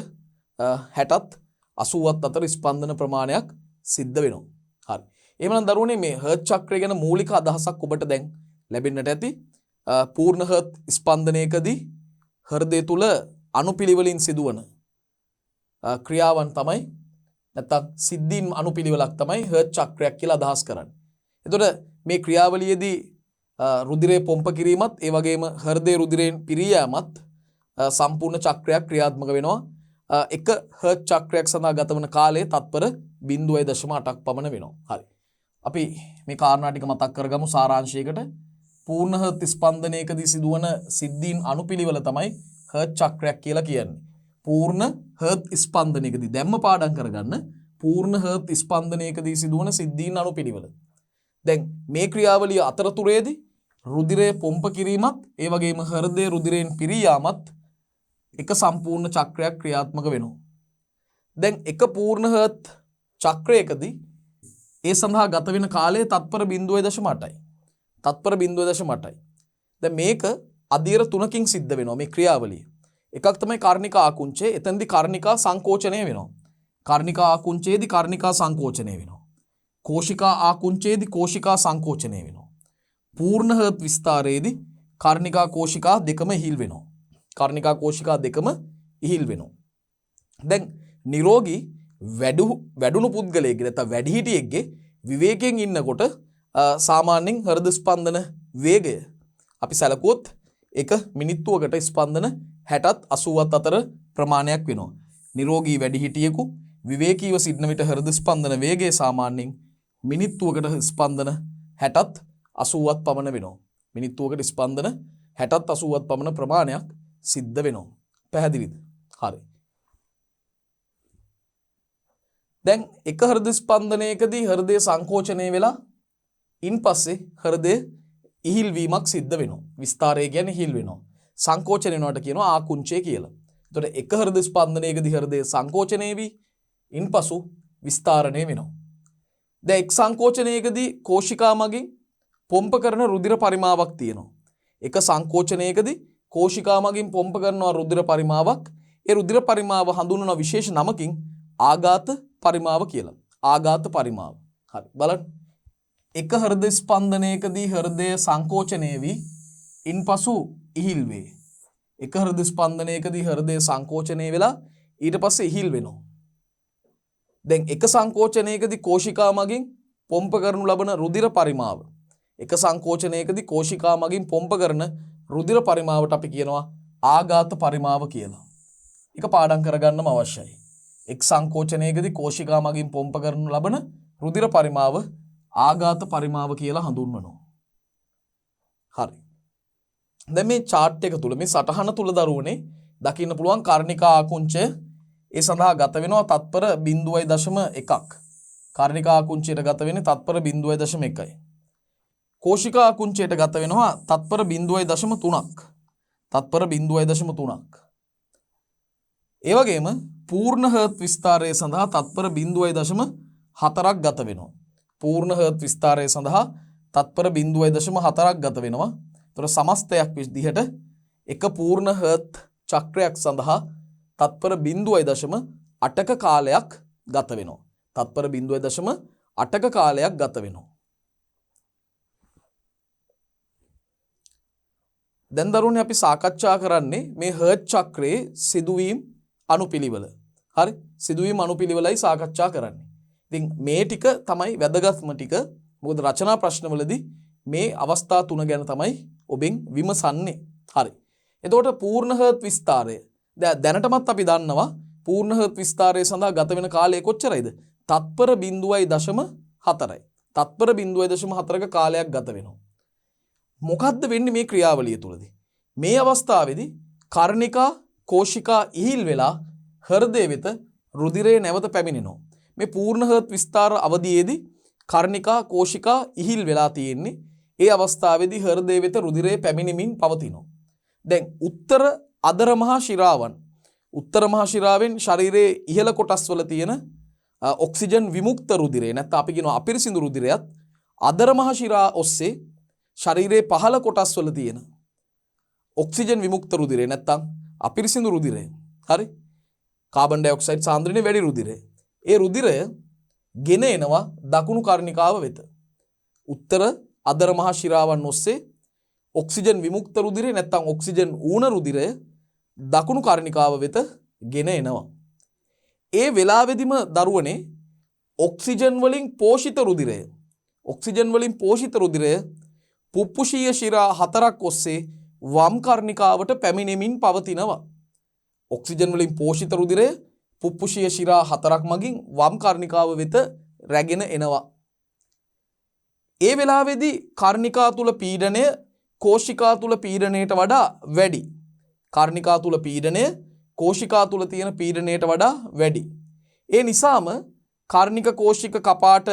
60ත් 80ත් අතර ස්පන්දන ප්‍රමාණයක් සිද්ධ වෙනවා. හරි. එහෙනම් දරුවනේ මේ හර්ට් චක්‍රය ගැන මූලික අදහසක් ඔබට දැන් ලැබෙන්නට ඇති. පූර්ණ හර්ට් ස්පන්දනයකදී හෘදය තුල අනුපිළිවෙලින් සිදුවන ක්‍රියාවන් තමයි නැත්නම් සිද්ධීන් අනුපිළිවෙලක් තමයි හර්ට් චක්‍රයක් කියලා අදහස් කරන්නේ. එතකොට මේ ක්‍රියාවලියේදී රුධිරය පොම්ප කිරීමත් ඒ වගේම හෘදයේ රුධිරයෙන් පිරී යාමත් සම්පූර්ණ චක්‍රයක් ක්‍රියාත්මක වෙනවා. එක හර්ට් චක්‍රයක් සඳහා ගත වන කාලය තත්පර 0.8ක් පමණ වෙනවා. හරි. අපි මේ කාරණා ටික මතක් කරගමු සාරාංශයකට. පූර්ණ හර්ට් ස්පන්දනයකදී සිදුවන සිද්ධීන් අනුපිළිවෙල තමයි හර්ට් චක්‍රයක් කියලා කියන්නේ. පූර්ණ හර්ට් ස්පන්දනයකදී දැම්ම පාඩම් කරගන්න පූර්ණ හර්ට් ස්පන්දනයකදී සිදුවන සිද්ධීන් අනුපිළිවෙල. දැන් මේ ක්‍රියාවලිය අතරතුරේදී රුධිරය පොම්ප කිරීමත් ඒ වගේම හෘදයේ රුධිරයෙන් පිරී යාමත් එක සම්පූර්ණ චක්‍රයක් ක්‍රියාත්මක වෙනවා. දැන් එක පූර්ණ හර්ට් චක්‍රයකදී ඒ සඳහා ගත වෙන කාලය තත්පර 0.8යි. තත්පර 0.8යි. දැන් මේක අදියර 3කින් සිද්ධ වෙනවා මේ ක්‍රියාවලිය. එකක් තමයි කර්ණිකා ආකුංචය. එතෙන්දී කර්ණිකා සංකෝචනය වෙනවා. කර්ණිකා ආකුංචයේදී කර්ණිකා සංකෝචනය වෙනවා. කෝෂිකා ආකුංචයේදී කෝෂිකා සංකෝචනය වෙනවා. පූර්ණ හර්ට් විස්තාරයේදී කර්ණිකා කෝෂිකා දෙකම ඉහිල් වෙනවා. කර්ණිකා කෝෂිකා දෙකම ඉහිල් වෙනවා. දැන් නිරෝගී වැඩුණු පුද්ගලයෙක්ගේ නැත්නම් වැඩිහිටියෙක්ගේ විවේකයෙන් ඉන්නකොට සාමාන්‍යයෙන් හෘද ස්පන්දන වේගය අපි සැලකුවොත් එක මිනිත්තුවකට ස්පන්දන 60ත් 80ත් අතර ප්‍රමාණයක් වෙනවා. නිරෝගී වැඩිහිටියෙකු විවේකීව සිටින විට හෘද ස්පන්දන වේගය සාමාන්‍යයෙන් මිනිත්තුවකට ස්පන්දන 60ත් 80ත් පමණ වෙනවා. මිනිත්තුවකට ස්පන්දන 60ත් 80ත් පමණ ප්‍රමාණයක් සිද්ධ වෙනවා. පැහැදිලිද? හරි. දැන් එක හෘද ස්පන්දනයකදී හෘදය සංකෝචනය වෙලා ඉන්පස්සේ හෘදය ඉහිල් වීමක් සිද්ධ වෙනවා. විස්තාරය කියන්නේ ඉහිල් වෙනවා. සංකෝචනය වෙනවට කියනවා ආකුංචය කියලා. එතකොට එක හෘද ස්පන්දනයකදී හෘදය සංකෝචනය වී ඉන්පසු විස්තරණය වෙනවා. දැන් එක් සංකෝචනයකදී කෝෂිකා මගින් පොම්ප කරන රුධිර පරිමාවක් තියෙනවා. එක සංකෝචනයකදී කෝෂිකා මගින් පොම්ප කරන රුධිර පරිමාවක් ඒ රුධිර පරිමාව හඳුන්වන විශේෂ නමකින් ආඝාත පරිමාව කියලා. ආඝාත පරිමාව. හරි. බලන්න. එක හෘද ස්පන්දනයකදී හෘදය සංකෝචනය වී ඉන්පසු ඉහිල් වේ. එක හෘද ස්පන්දනයකදී හෘදය සංකෝචනය වෙලා ඊට පස්සේ ඉහිල් වෙනවා. දැන් එක සංකෝචනයකදී කෝෂිකා මගින් පොම්ප කරනු ලබන රුධිර පරිමාව එක සංකෝචනයකදී කෝෂිකා මගින් පොම්ප කරන රුධිර පරිමාවට අපි කියනවා ආඝාත පරිමාව කියලා. ඒක පාඩම් කරගන්නම අවශ්‍යයි. එක් සංකෝචනයකදී කෝෂිකා මගින් පොම්ප කරනු ලබන රුධිර පරිමාව ආඝාත පරිමාව කියලා හඳුන්වනවා. හරි. දැන් මේ chart එක තුල මේ සටහන තුල දරුවනේ දකින්න පුළුවන් කර්ණිකා ආකුංචය ඒ සඳහා ගත වෙනවා තත්පර 0.1ක්. කර්ණිකා ආකුංචයට ගත වෙන්නේ තත්පර 0.1යි. කෝෂිකා ආකුංචයට ගත වෙනවා තත්පර 0.3ක්. තත්පර 0.3ක්. ඒ වගේම පූර්ණ හර්ට් විස්තාරය සඳහා තත්පර 0.4ක් ගත වෙනවා. පූර්ණ හර්ට් විස්තාරය සඳහා තත්පර 0.4ක් ගත වෙනවා. ඒතර සමස්තයක් විදිහට එක පූර්ණ හර්ට් චක්‍රයක් සඳහා තත්පර 0.8ක කාලයක් ගත වෙනවා. තත්පර 0.8ක කාලයක් ගත වෙනවා. දැන් දරුවනේ අපි සාකච්ඡා කරන්නේ මේ හර්ට් චක්‍රයේ සිදුවීම් අනුපිළිවෙල. හරි? සිදුවීම් අනුපිළිවෙලයි සාකච්ඡා කරන්නේ. ඉතින් මේ ටික තමයි වැදගත්ම ටික. මොකද රචනා ප්‍රශ්නවලදී මේ අවස්ථා තුන ගැන තමයි ඔබෙන් විමසන්නේ. හරි. එතකොට පූර්ණ හර්ට් විස්තාරය දැනටමත් අපි දන්නවා පූර්ණ හර්ට් විස්තාරය සඳහා ගත වෙන කාලය කොච්චරයිද? තත්පර 0.4යි. තත්පර 0.4ක කාලයක් ගත වෙනවා. මොකද්ද වෙන්නේ මේ ක්‍රියාවලිය තුලදී? මේ අවස්ථාවේදී කර්ණිකා කෝෂිකා ඉහිල් වෙලා හෘදය වෙත රුධිරය නැවත පැමිණෙනවා. මේ පූර්ණ හර්ට් විස්තාර අවධියේදී කර්ණිකා කෝෂිකා ඉහිල් වෙලා තියෙන්නේ. ඒ අවස්ථාවේදී හෘදය වෙත රුධිරය පැමිණෙමින් පවතිනවා. දැන් උත්තර අදර මහා ශිරාවන් උත්තර මහා ශිරාවෙන් ශරීරයේ ඉහළ කොටස් වල තියෙන ඔක්සිජන් විමුක්ත රුධිරය නැත්නම් අපි කියනවා අපිරිසිදු රුධිරයත් අදර මහා ශිරා ඔස්සේ ශරීරයේ පහළ කොටස් වල තියෙන ඔක්සිජන් විමුක්ත රුධිරය නැත්නම් අපිරිසිදු රුධිරය හරි කාබන් ඩයොක්සයිඩ් සාන්ද්‍රණය වැඩි රුධිරය ඒ රුධිරය ගෙන එනවා දකුණු කර්ණිකාව වෙත උත්තර අදර මහා ශිරාවන් ඔස්සේ ඔක්සිජන් විමුක්ත රුධිරය නැත්නම් ඔක්සිජන් ඌන රුධිරය දකුණු කර්ණිකාව වෙත ගෙන එනවා. ඒ වෙලාවෙදිම දරුවනේ ඔක්සිජන් වලින් පෝෂිත රුධිරය පුප්පුෂීය ශිරා 4ක් ඔස්සේ වම් කර්ණිකාවට පැමිණෙමින් පවතිනවා. ඔක්සිජන් වලින් පෝෂිත රුධිරය පුප්පුෂීය ශිරා 4ක් මගින් වම් කර්ණිකාව වෙත රැගෙන එනවා. ඒ වෙලාවේදී කර්ණිකා තුල පීඩනය කෝෂිකා තුල පීඩනයට වඩා වැඩි. කර්ණිකා තුල පීඩනය කෝෂිකා තුල තියෙන පීඩනයට වඩා වැඩි. ඒ නිසාම කර්ණික කෝෂික කපාට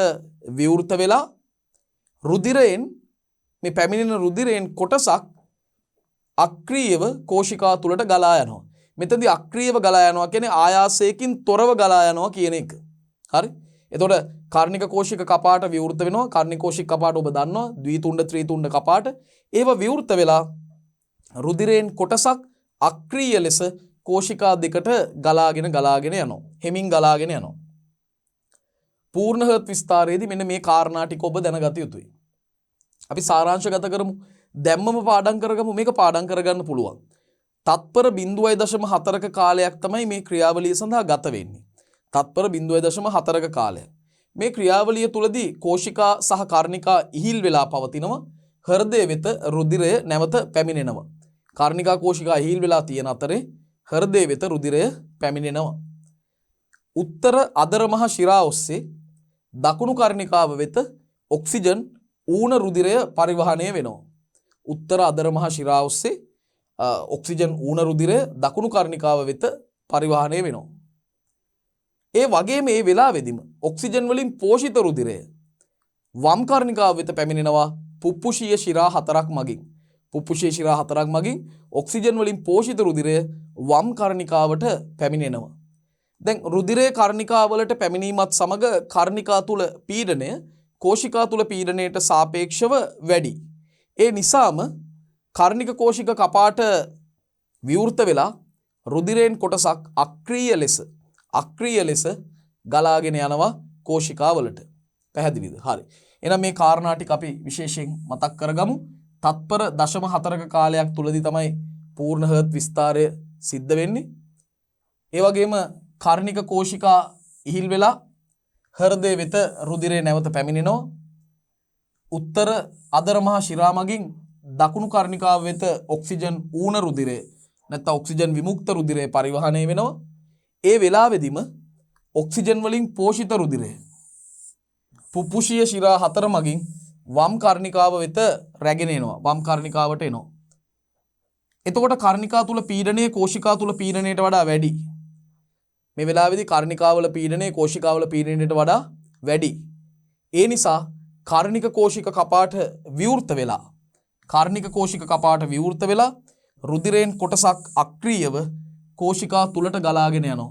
විවෘත වෙලා රුධිරයෙන් මේ පැමිණෙන රුධිරයෙන් කොටසක් අක්‍රීයව කෝෂිකා තුලට ගලා යනවා. මෙතනදී අක්‍රීයව ගලා යනවා කියන්නේ ආයාසයෙන් තොරව ගලා යනවා කියන එක. හරි? එතකොට කර්ණික කෝෂික කපාට විවෘත වෙනවා. කර්ණික කෝෂික කපාට ඔබ දන්නවා ද්විතුණ්ඩ ත්‍රිතුණ්ඩ කපාට. ඒව විවෘත වෙලා රුධිරයෙන් කොටසක් අක්‍රීය ලෙස කෝෂිකා දෙකට ගලාගෙන යනවා. හෙමින් ගලාගෙන යනවා. පූර්ණ හර්ට් විස්තාරයේදී මෙන්න මේ කාරණා ටික ඔබ දැනගත යුතුයි. අපි සාරාංශගත කරමු. දැම්මම පාඩම් කරගමු. මේක පාඩම් කරගන්න පුළුවන්. තත්පර 0.4ක කාලයක් තමයි මේ ක්‍රියාවලිය සඳහා ගත වෙන්නේ. තත්පර 0.4ක කාලයක්. මේ ක්‍රියාවලිය තුලදී කෝෂිකා සහ කර්ණිකා ඉහිල් වෙලා පවතිනවා. හෘදය වෙත රුධිරය නැවත පැමිණෙනවා. කර්ණිකා කෝෂිකා ඉහිල් වෙලා තියෙන අතරේ හෘදය වෙත රුධිරය පැමිණෙනවා. උත්තර අදර මහ ශිරා ඔස්සේ දකුණු කර්ණිකාව වෙත ඔක්සිජන් ඌන රුධිරය පරිවහණය වෙනවා. උත්තර අදර මහ ශිරා ඔස්සේ ඔක්සිජන් ඌන රුධිරය දකුණු කර්ණිකාව වෙත පරිවහණය වෙනවා. ඒ වගේම මේ වෙලාවෙදිම ඔක්සිජන් වලින් පෝෂිත රුධිරය වම් කර්ණිකාව වෙත පැමිණෙනවා පුප්පුෂීය ශිරා 4ක් මගින්. පුප්පුෂීය ශිරා 4ක් මගින් ඔක්සිජන් වලින් පෝෂිත රුධිරය වම් කර්ණිකාවට පැමිණෙනවා. දැන් රුධිරය කර්ණිකා වලට පැමිණීමත් සමග කර්ණිකා තුල පීඩනය කෝෂිකා තුල පීඩනයට සාපේක්ෂව වැඩි. ඒ නිසාම කර්ණික කෝෂික කපාට විවෘත වෙලා රුධිරයෙන් කොටසක් අක්‍රීය ලෙස ගලාගෙන යනවා කෝෂිකා වලට. පැහැදිලිද? හරි. එහෙනම් මේ කාරණා ටික අපි විශේෂයෙන් මතක් කරගමු. තත්පර 0.4ක කාලයක් තුලදී තමයි පූර්ණ හර්ට් විස්තාරය සිද්ධ වෙන්නේ. ඒ වගේම කර්ණික කෝෂිකා ඉහිල් වෙලා හෘදය වෙත රුධිරය නැවත පැමිණෙනවා. උත්තර අදර මහා ශිරා මගින් දකුණු කර්ණිකාව වෙත ඔක්සිජන් ඌන රුධිරය නැත්නම් ඔක්සිජන් විමුක්ත රුධිරය පරිවහණය වෙනවා. ඒ වෙලාවෙදිම ඔක්සිජන් වලින් පෝෂිත රුධිරය පුප්පුෂීය ශිරා 4 මගින් වම් කර්ණිකාව වෙත රැගෙන එනවා. වම් කර්ණිකාවට එනවා. එතකොට කර්ණිකා තුල පීඩනය කෝෂිකා තුල පීඩනයට වඩා වැඩි. මේ වෙලාවේදී කර්ණිකාවල පීඩනය කෝෂිකාවල පීඩනයට වඩා වැඩි. ඒ නිසා කර්ණික කෝෂික කපාට විවෘත වෙලා රුධිරයෙන් කොටසක් අක්‍රීයව කෝෂිකා තුලට ගලාගෙන යනවා.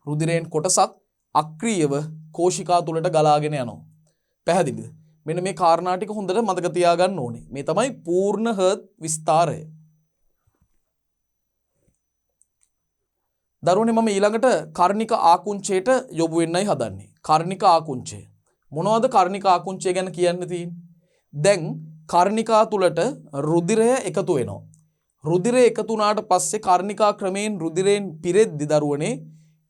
රුධිරයෙන් කොටසක් අක්‍රීයව කෝෂිකා තුලට ගලාගෙන යනවා. පැහැදිලිද? මෙන්න මේ කාරණා ටික හොඳට මතක තියාගන්න ඕනේ. මේ තමයි පූර්ණ හර්ට් විස්තාරය. දරුවනේ මම ඊළඟට කර්ණික ආකුංචයට යොමු වෙන්නයි හදන්නේ. කර්ණික ආකුංචය. මොනවද කර්ණික ආකුංචය ගැන කියන්න තියෙන්නේ? දැන් කර්ණිකා තුලට රුධිරය එකතු වෙනවා. රුධිරය එකතු වුණාට පස්සේ කර්ණිකා ක්‍රමයෙන් රුධිරයෙන් පිරෙද්දි දරුවනේ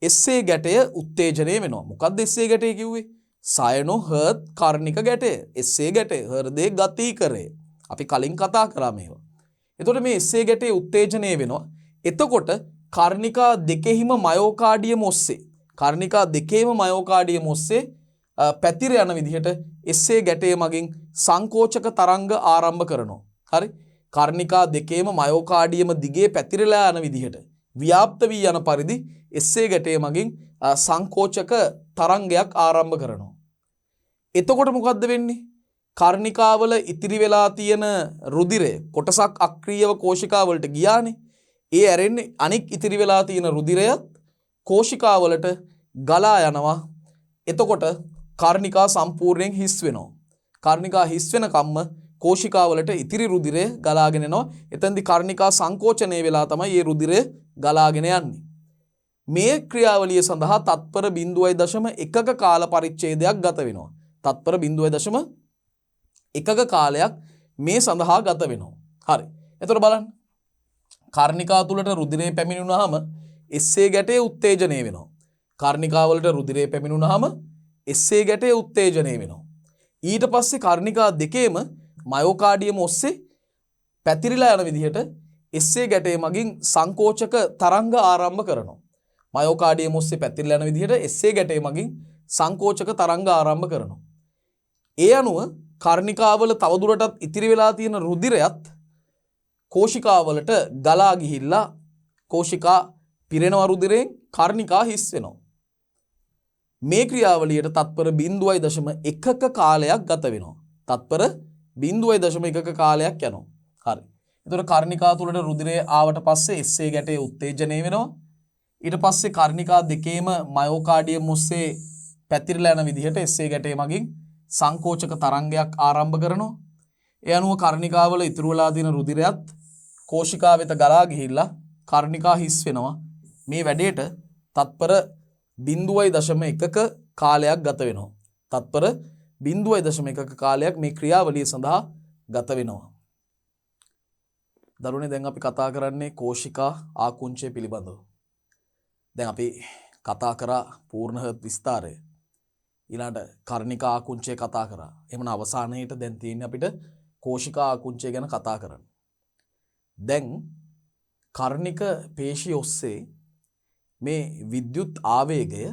එස්සේ ගැටය උත්තේජනය වෙනවා. මොකක්ද එස්සේ ගැටය කිව්වේ? සයනෝ හර්ට් කර්ණික ගැටය. එස්සේ ගැටය හෘදයේ ගතිකරය. අපි කලින් කතා කරා මේවා. එතකොට මේ එස්සේ ගැටේ උත්තේජනය වෙනවා. එතකොට කර්ණිකා දෙකෙහිම මයෝකාඩියම ඔස්සේ කර්ණිකා දෙකේම මයෝකාඩියම ඔස්සේ පැතිර යන විදිහට එස්සේ ගැටේ මගින් සංකෝචක තරංග ආරම්භ කරනවා. හරි? කර්ණිකා දෙකේම මයෝකාඩියම දිගේ පැතිරලා යන විදිහට ව්‍යාප්ත වී යන පරිදි එස්සේ ගැටේ මගින් සංකෝචක තරංගයක් ආරම්භ කරනවා. එතකොට මොකද්ද වෙන්නේ? කර්ණිකාවල ඉතිරි වෙලා තියෙන රුධිරය කොටසක් අක්‍රීයව කෝෂිකාවලට ගියානේ. ඒ ඇරෙන්නේ අනික් ඉතිරි වෙලා තියෙන රුධිරයත් කෝෂිකාවලට ගලා යනවා. එතකොට කර්ණිකා සම්පූර්ණයෙන් හිස් වෙනවා. කර්ණිකා හිස් වෙන කම්ම කෝෂිකාවලට ඉතිරි රුධිරය ගලාගෙන එනවා. එතෙන්දී කර්ණිකා සංකෝචනය වෙලා තමයි මේ රුධිරය ගලාගෙන යන්නේ. මේ ක්‍රියාවලිය සඳහා තත්පර 0.1ක කාල පරිච්ඡේදයක් ගත වෙනවා. තත්පර 0.1ක කාලයක් මේ සඳහා ගත වෙනවා. හරි. එතකොට බලන්න. කර්ණිකා තුලට රුධිරය පැමිණුනහම එස්සේ ගැටේ උත්තේජනය වෙනවා. කර්ණිකාවලට රුධිරය පැමිණුනහම එස්සේ ගැටේ උත්තේජනය වෙනවා. ඊට පස්සේ කර්ණිකා දෙකේම මයෝකාඩියම ඔස්සේ පැතිරිලා යන විදිහට එස්සේ ගැටේ මගින් සංකෝචක තරංග ආරම්භ කරනවා. මයෝකාඩියම ඔස්සේ පැතිරිලා යන විදිහට එස්සේ ගැටේ මගින් සංකෝචක තරංග ආරම්භ කරනවා. ඒ අනුව කර්ණිකාවල තවදුරටත් ඉතිරි වෙලා තියෙන රුධිරයත් කෝෂිකාවලට ගලා ගිහිල්ලා කෝෂිකා පිරෙනවා රුධිරයෙන් කර්ණිකා හිස් වෙනවා. මේ ක්‍රියාවලියට තත්පර 0.1ක කාලයක් ගත වෙනවා. තත්පර 0.1ක කාලයක් යනවා. හරි. එතකොට කර්ණිකා තුලට රුධිරය ආවට පස්සේ එස්සේ ගැටේ උත්තේජනය වෙනවා. ඊට පස්සේ කර්ණිකා දෙකේම මයෝකාඩියම් ඔස්සේ පැතිරලා යන විදිහට එස්සේ ගැටේ මගින් සංකෝචක තරංගයක් ආරම්භ කරනවා. ඒ අනුව කර්ණිකාවල ඉතුරු වෙලා තියෙන රුධිරයත් කෝෂිකා වෙත ගලා ගිහිල්ලා කර්ණිකා හිස් වෙනවා. මේ වැඩේට තත්පර 0.1ක කාලයක් ගත වෙනවා. තත්පර 0.1ක කාලයක් මේ ක්‍රියාවලිය සඳහා ගත වෙනවා. දරුවනේ දැන් අපි කතා කරන්නේ කෝෂිකා ආකුංචය පිළිබඳව. දැන් අපි කතා කරා පූර්ණ විස්තරය. ඊළඟට කර්ණිකා ආකුංචය කතා කරා. එහෙනම් අවසානයේට දැන් තියෙන්නේ අපිට කෝෂිකා ආකුංචය ගැන කතා කරන්න. දැන් කර්ණික පේශිය ඔස්සේ මේ විද්‍යුත් ආවේගය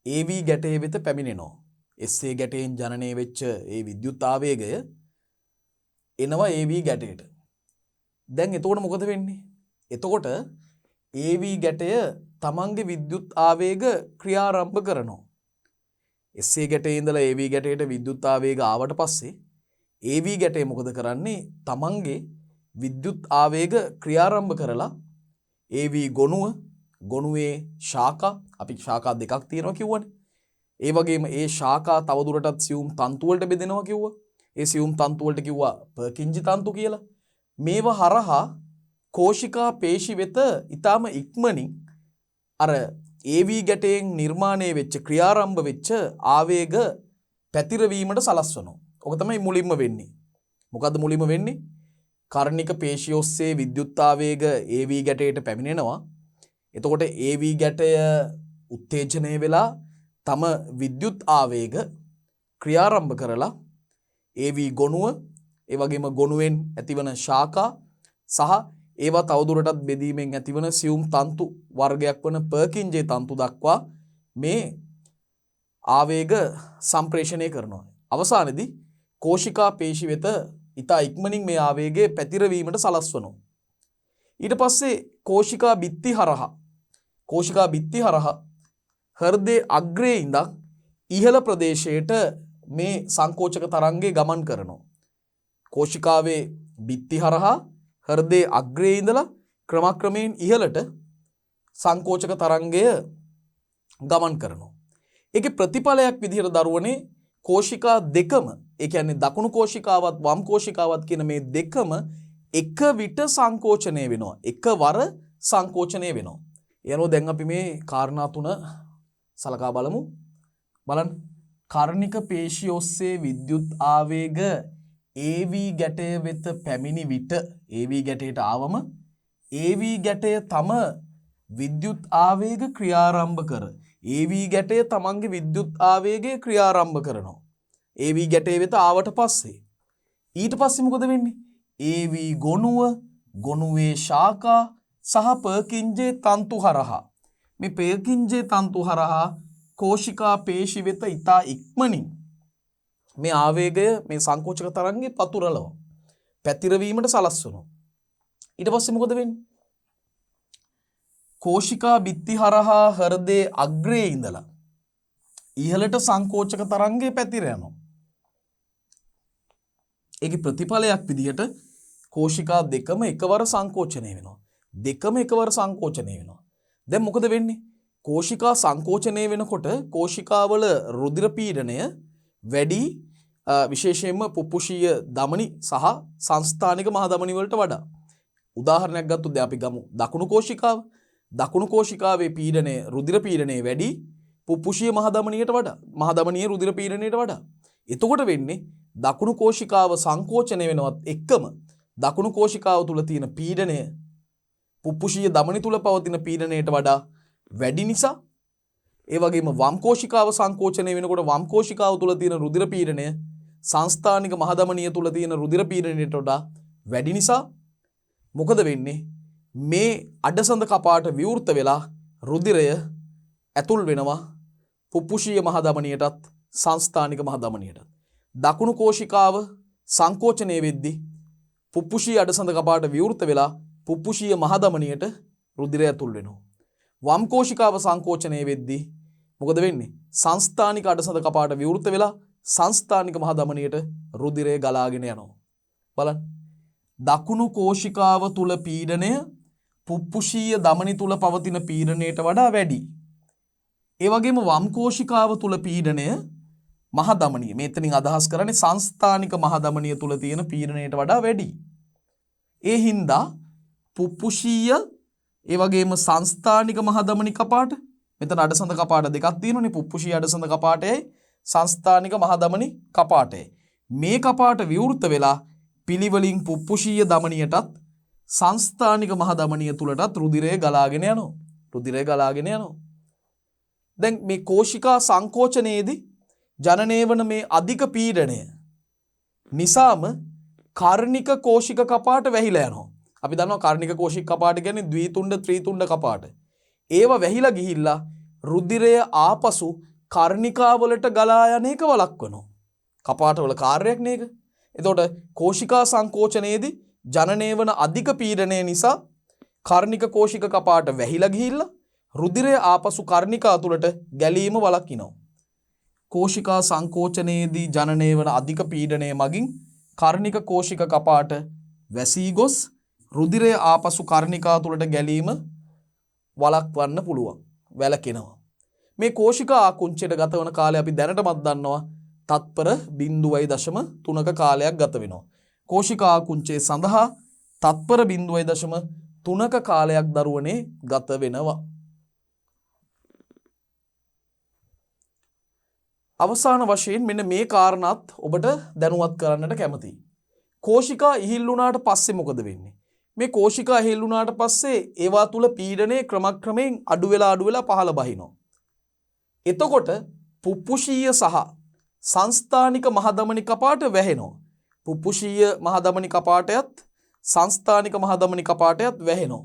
AV ගැටේ වෙත පැමිණෙනවා. එස්සේ ගැටයෙන් ජනනය වෙච්ච ඒ විද්‍යුත් ආවේගය එනවා AV ගැටයට. දැන් එතකොට මොකද වෙන්නේ? එතකොට AV ගැටය තමන්ගේ විද්‍යුත් ආවේග ක්‍රියාරම්භ කරනවා. එස්සේ ගැටේ ඉඳලා AV ගැටයට විද්‍යුත් ආවේග ආවට පස්සේ AV ගැටේ මොකද කරන්නේ? තමන්ගේ විද්‍යුත් ආවේග ක්‍රියාරම්භ කරලා AV ගොනුව ගොනුවේ ශාඛා අපි ශාඛා දෙකක් තියෙනවා කිව්වනේ. ඒ වගේම ඒ ශාඛා තවදුරටත් සියුම් තන්තු වලට බෙදෙනවා කිව්වා. ඒ සියුම් තන්තු වලට කිව්වා පර්කින්ජි තන්තු කියලා. මේව හරහා කෝෂිකා පේශි වෙත ඊටාම ඉක්මනින් අර AV ගැටයෙන් නිර්මාණය වෙච්ච ක්‍රියාරම්භ වෙච්ච ආවේග පැතිරවීමට සලස්වනවා. ඔක තමයි මුලින්ම වෙන්නේ. මොකද්ද මුලින්ම වෙන්නේ? කර්ණික පේශිය ඔස්සේ විද්‍යුත් ආවේග AV ගැටයට පැමිණෙනවා. එතකොට AV ගැටය උත්තේජනය වෙලා තම විද්‍යුත් ආවේග ක්‍රියාරම්භ කරලා AV ගොනුව ඒ වගේම ගොනුවෙන් ඇතිවන ශාඛා සහ ඒවා තවදුරටත් බෙදීමෙන් ඇතිවන සියුම් තන්තු වර්ගයක් වන පර්කින්ජේ තන්තු දක්වා මේ ආවේග සම්ප්‍රේෂණය කරනවා. අවසානයේදී කෝෂිකා පේශි වෙත ඉතා ඉක්මනින් මේ ආවේගය පැතිරවීමට සලස්වනවා. ඊට පස්සේ කෝෂිකා බිත්ති හරහා හෘදයේ අග්‍රයේ ඉඳන් ඉහළ ප්‍රදේශයට මේ සංකෝචක තරංගය ගමන් කරනවා. කෝෂිකාවේ බිත්ති හරහා හෘදයේ අග්‍රයේ ඉඳලා ක්‍රමක්‍රමයෙන් ඉහළට සංකෝචක තරංගය ගමන් කරනවා. ඒකේ ප්‍රතිඵලයක් විදිහට දරුවනේ කෝෂිකා දෙකම ඒ කියන්නේ දකුණු කෝෂිකාවත් වම් කෝෂිකාවත් කියන මේ දෙකම එක විට සංකෝචනය වෙනවා. එකවර සංකෝචනය වෙනවා. එනෝ දැන් අපි මේ කාරණා තුන සලකා බලමු. බලන්න. කර්ණික පේශිය ඔස්සේ විද්‍යුත් ආවේග AV ගැටය වෙත පැමිණි විට AV ගැටයට ආවම AV ගැටය තම විද්‍යුත් ආවේග ක්‍රියාරම්භ කර AV ගැටය තමන්ගේ විද්‍යුත් ආවේගය ක්‍රියාරම්භ කරනවා. AV ගැටය වෙත ආවට පස්සේ ඊට පස්සේ මොකද වෙන්නේ? AV ගොනුව ගොනුවේ ශාකා සහ පර්කින්ජේ තන්තු හරහා මේ පර්කින්ජේ තන්තු හරහා කෝෂිකා පේශි වෙත ඉතා ඉක්මනින් මේ ආවේගය මේ සංකෝචක තරංගේ පතුරලව පැතිරවීමට සලස්වනවා. ඊට පස්සේ මොකද වෙන්නේ? කෝෂිකා බිත්ති හරහා හෘදයේ අග්‍රයේ ඉඳලා ඉහළට සංකෝචක තරංගේ පැතිර යනවා. ඒකේ ප්‍රතිඵලයක් විදිහට කෝෂිකා දෙකම එකවර සංකෝචනය වෙනවා. දෙකම එකවර සංකෝචනය වෙනවා. දැන් මොකද වෙන්නේ? කෝෂිකා සංකෝචනය වෙනකොට කෝෂිකාවල රුධිර පීඩනය වැඩි, විශේෂයෙන්ම පුප්පුෂීය ධමනි සහ සංස්ථානික මහ ධමනි වලට වඩා. උදාහරණයක් ගත්තොත් අපි ගමු දකුණු කෝෂිකාව. දකුණු කෝෂිකාවේ පීඩනය රුධිර පීඩනය වැඩි පුප්පුෂීය මහ ධමනියට වඩා. මහ ධමනියේ රුධිර පීඩනයට වඩා. එතකොට වෙන්නේ දකුණු කෝෂිකාව සංකෝචනය වෙනවත් එක්කම දකුණු කෝෂිකාව තුල තියෙන පීඩනය පුප්පුෂීය ධමනි තුල පවතින පීඩනයට වඩා වැඩි නිසා, ඒ වගේම වම් කෝෂිකාව සංකෝචනය වෙනකොට වම් කෝෂිකාව තුල තියෙන රුධිර පීඩනය සංස්ථානික මහ ධමනිය තුල තියෙන රුධිර පීඩනයට වඩා වැඩි නිසා මොකද වෙන්නේ? මේ අඩසඳ කපාට විවෘත වෙලා රුධිරය ඇතුල් වෙනවා පුප්පුෂීය මහ ධමනියටත් සංස්ථානික මහ ධමනියටත්. දකුණු කෝෂිකාව සංකෝචනය වෙද්දී පුප්පුෂීය අඩසඳ කපාට විවෘත වෙලා පුප්පුෂීය මහ ධමනියට රුධිරය ඇතුල් වෙනවා. වම් කෝෂිකාව සංකෝචනය වෙද්දී මොකද වෙන්නේ? සංස්ථානික අඩසඳ කපාට විවෘත වෙලා සංස්ථානික මහ ධමනියට රුධිරය ගලාගෙන යනවා. බලන්න. දකුණු කෝෂිකාව තුල පීඩනය පුප්පුෂීය ධමනි තුල පවතින පීඩනයට වඩා වැඩි. ඒ වගේම වම් කෝෂිකාව තුල පීඩනය මහ ධමනිය, මෙතනින් අදහස් කරන්නේ සංස්ථානික මහ ධමනිය තුල තියෙන පීඩනයට වඩා වැඩි. ඒ හින්දා පුප්පුෂීය ඒ වගේම සංස්ථානික මහ ධමනි කපාට, මෙතන අඩසඳ කපාට දෙකක් තියෙනවානේ, පුප්පුෂීය අඩසඳ කපාටයයි සංස්ථානික මහ ධමනි කපාටයයි. මේ කපාට විවෘත වෙලා පිළිවෙලින් පුප්පුෂීය ධමනියටත් සංස්ථානික මහ ධමනිය තුලටත් රුධිරය ගලාගෙන යනවා. රුධිරය ගලාගෙන යනවා. දැන් මේ කෝෂිකා සංකෝචනයේදී ජනනය වන මේ අධික පීඩනය නිසාම කර්ණික කෝෂික කපාට වැහිලා යනවා. අපි දන්නවා කර්ණික කෝෂික කපාට කියන්නේ ද්විතුණ්ඩ ත්‍රිතුණ්ඩ කපාට. ඒව වැහිලා ගිහිල්ලා රුධිරය ආපසු කර්ණිකාවලට ගලා යන එක වළක්වනවා. කපාටවල කාර්යයක් නේක. එතකොට කෝෂිකා සංකෝචනයේදී ජනනය වන අධික පීඩනය නිසා කර්ණික කෝෂික කපාට වැහිලා ගිහිල්ලා රුධිරය ආපසු කර්ණිකා තුලට ගැලීම වළක්වනවා. කෝෂිකා සංකෝචනයේදී ජනනය වන අධික පීඩනය මගින් කර්ණික කෝෂික කපාට වැසී ගොස් රුධිරය ආපසු කර්ණිකා තුලට ගැලීම වළක්වන්න පුළුවන්, වැළකෙනවා. මේ කෝෂිකා ආකුංචයට ගත වන කාලය අපි දැනටමත් දන්නවා තත්පර 0.3ක කාලයක් ගත වෙනවා. කෝෂිකා ආකුංචය සඳහා තත්පර 0.3ක කාලයක් දරුවනේ ගත වෙනවා. අවසාන වශයෙන් මෙන්න මේ කාරණාත් ඔබට දැනුවත් කරන්නට කැමතියි. කෝෂිකා ඉහිල් වුණාට පස්සේ මොකද වෙන්නේ? මේ කෝෂිකා ඉහිල් වුණාට පස්සේ ඒවා තුල පීඩනය ක්‍රමක්‍රමයෙන් අඩු වෙලා පහළ බහිනවා. එතකොට පුප්පුෂීය සහ සංස්ථානික මහ ධමනි කපාට වැහෙනවා. පුප්පුෂීය මහ ධමනි කපාටයත් සංස්ථානික මහ ධමනි කපාටයත් වැහෙනවා.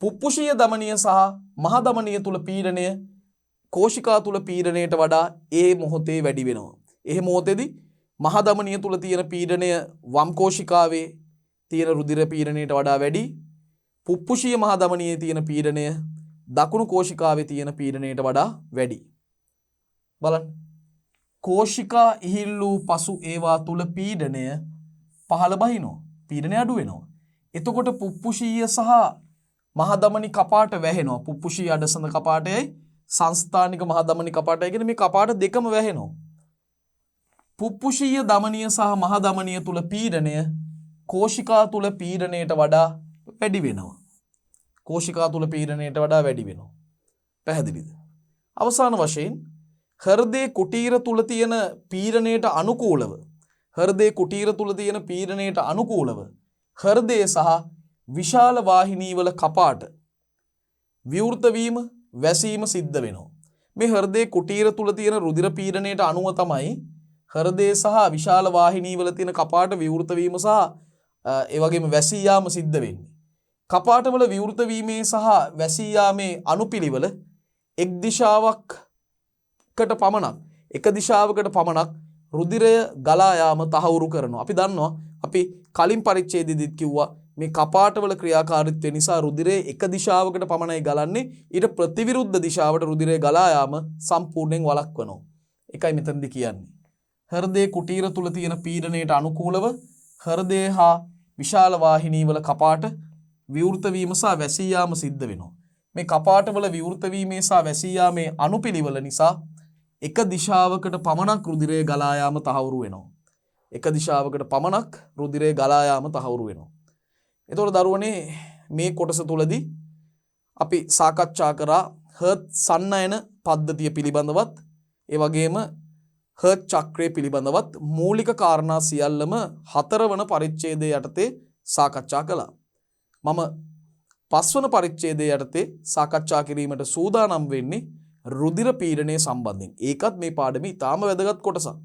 පුප්පුෂීය ධමනිය සහ මහ ධමනිය තුල පීඩනය කෝෂිකා තුල පීඩනයට වඩා ඒ මොහොතේ වැඩි වෙනවා. ඒ මොහොතේදී මහ ධමනිය තුල තියෙන පීඩනය වම් කෝෂිකාවේ තියෙන රුධිර පීඩනයට වඩා වැඩි. පුප්පුෂීය මහ ධමනියේ තියෙන පීඩනය දකුණු කෝෂිකාවේ තියෙන පීඩනයට වඩා වැඩි. බලන්න. කෝෂිකා ඉහිල් වූ පසු ඒවා තුල පීඩනය පහළ බහිනවා. පීඩනය අඩු වෙනවා. එතකොට පුප්පුෂීය සහ මහ ධමනි කපාට වැහෙනවා. පුප්පුෂීය අඩසඳ කපාටයයි සංස්ථානික මහ ධමනි කපාටය කියන මේ කපාට දෙකම වැහෙනවා. පුප්පුෂීය ධමනිය සහ මහ ධමනිය තුල පීඩනය කෝෂිකා තුල පීඩනයට වඩා වැඩි වෙනවා. කෝෂිකා තුල පීඩනයට වඩා වැඩි වෙනවා. පැහැදිලිද? අවසාන වශයෙන් හෘදේ කුටීර තුල තියෙන පීඩනයට අනුකූලව හෘදය සහ විශාල වාහිනීවල කපාට විවෘත වීම වැසීම සිද්ධ වෙනවා. මේ හෘදේ කුටීර තුල තියෙන රුධිර පීඩනයට අනුව තමයි හෘදය සහ විශාල වාහිනීවල තියෙන කපාට විවෘත වීම සහ ඒ වගේම වැසී යාම සිද්ධ වෙන්නේ. කපාටවල විවෘත වීමේ සහ වැසී යාමේ අනුපිළිවෙල එක් දිශාවකට පමණක් එක දිශාවකට පමණක් රුධිරය ගලා යාම තහවුරු කරනවා. අපි දන්නවා අපි කලින් පරිච්ඡේදයේදීත් කිව්වා මේ කපාටවල ක්‍රියාකාරීත්වය නිසා රුධිරය එක දිශාවකට පමණයි ගලන්නේ. ඊට ප්‍රතිවිරුද්ධ දිශාවට රුධිරය ගලා යාම සම්පූර්ණයෙන් වළක්වනවා. ඒකයි මෙතනදී කියන්නේ. හෘදයේ කුටීර තුල තියෙන පීඩනයට අනුකූලව හෘදය හා විශාල වාහිනීවල කපාට විවෘත වීම සහ වැසී යාම සිද්ධ වෙනවා. මේ කපාටවල විවෘත වීමේ සහ වැසී යාමේ අනුපිළිවෙල නිසා එක දිශාවකට පමණක් රුධිරය ගලා යාම තහවුරු වෙනවා. එක දිශාවකට පමණක් රුධිරය ගලා යාම තහවුරු වෙනවා. එතකොට දරුවනේ මේ කොටස තුලදී අපි සාකච්ඡා කරා හර්ට් සන්නයන පද්ධතිය පිළිබඳවත් ඒ වගේම හර්ට් චක්‍රය පිළිබඳවත් මූලික කාරණා සියල්ලම 4 වන පරිච්ඡේදය යටතේ සාකච්ඡා කළා. මම 5 වන පරිච්ඡේදය යටතේ සාකච්ඡා කිරීමට සූදානම් වෙන්නේ රුධිර පීඩනය සම්බන්ධයෙන්. ඒකත් මේ පාඩමේ ඉතාම වැදගත් කොටසක්.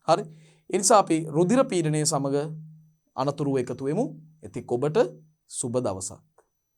හරි. ඒ නිසා අපි රුධිර පීඩනය සමග අනතුරු එකතු වෙමු. ඉතින් ඔබට සුබ දවසක්.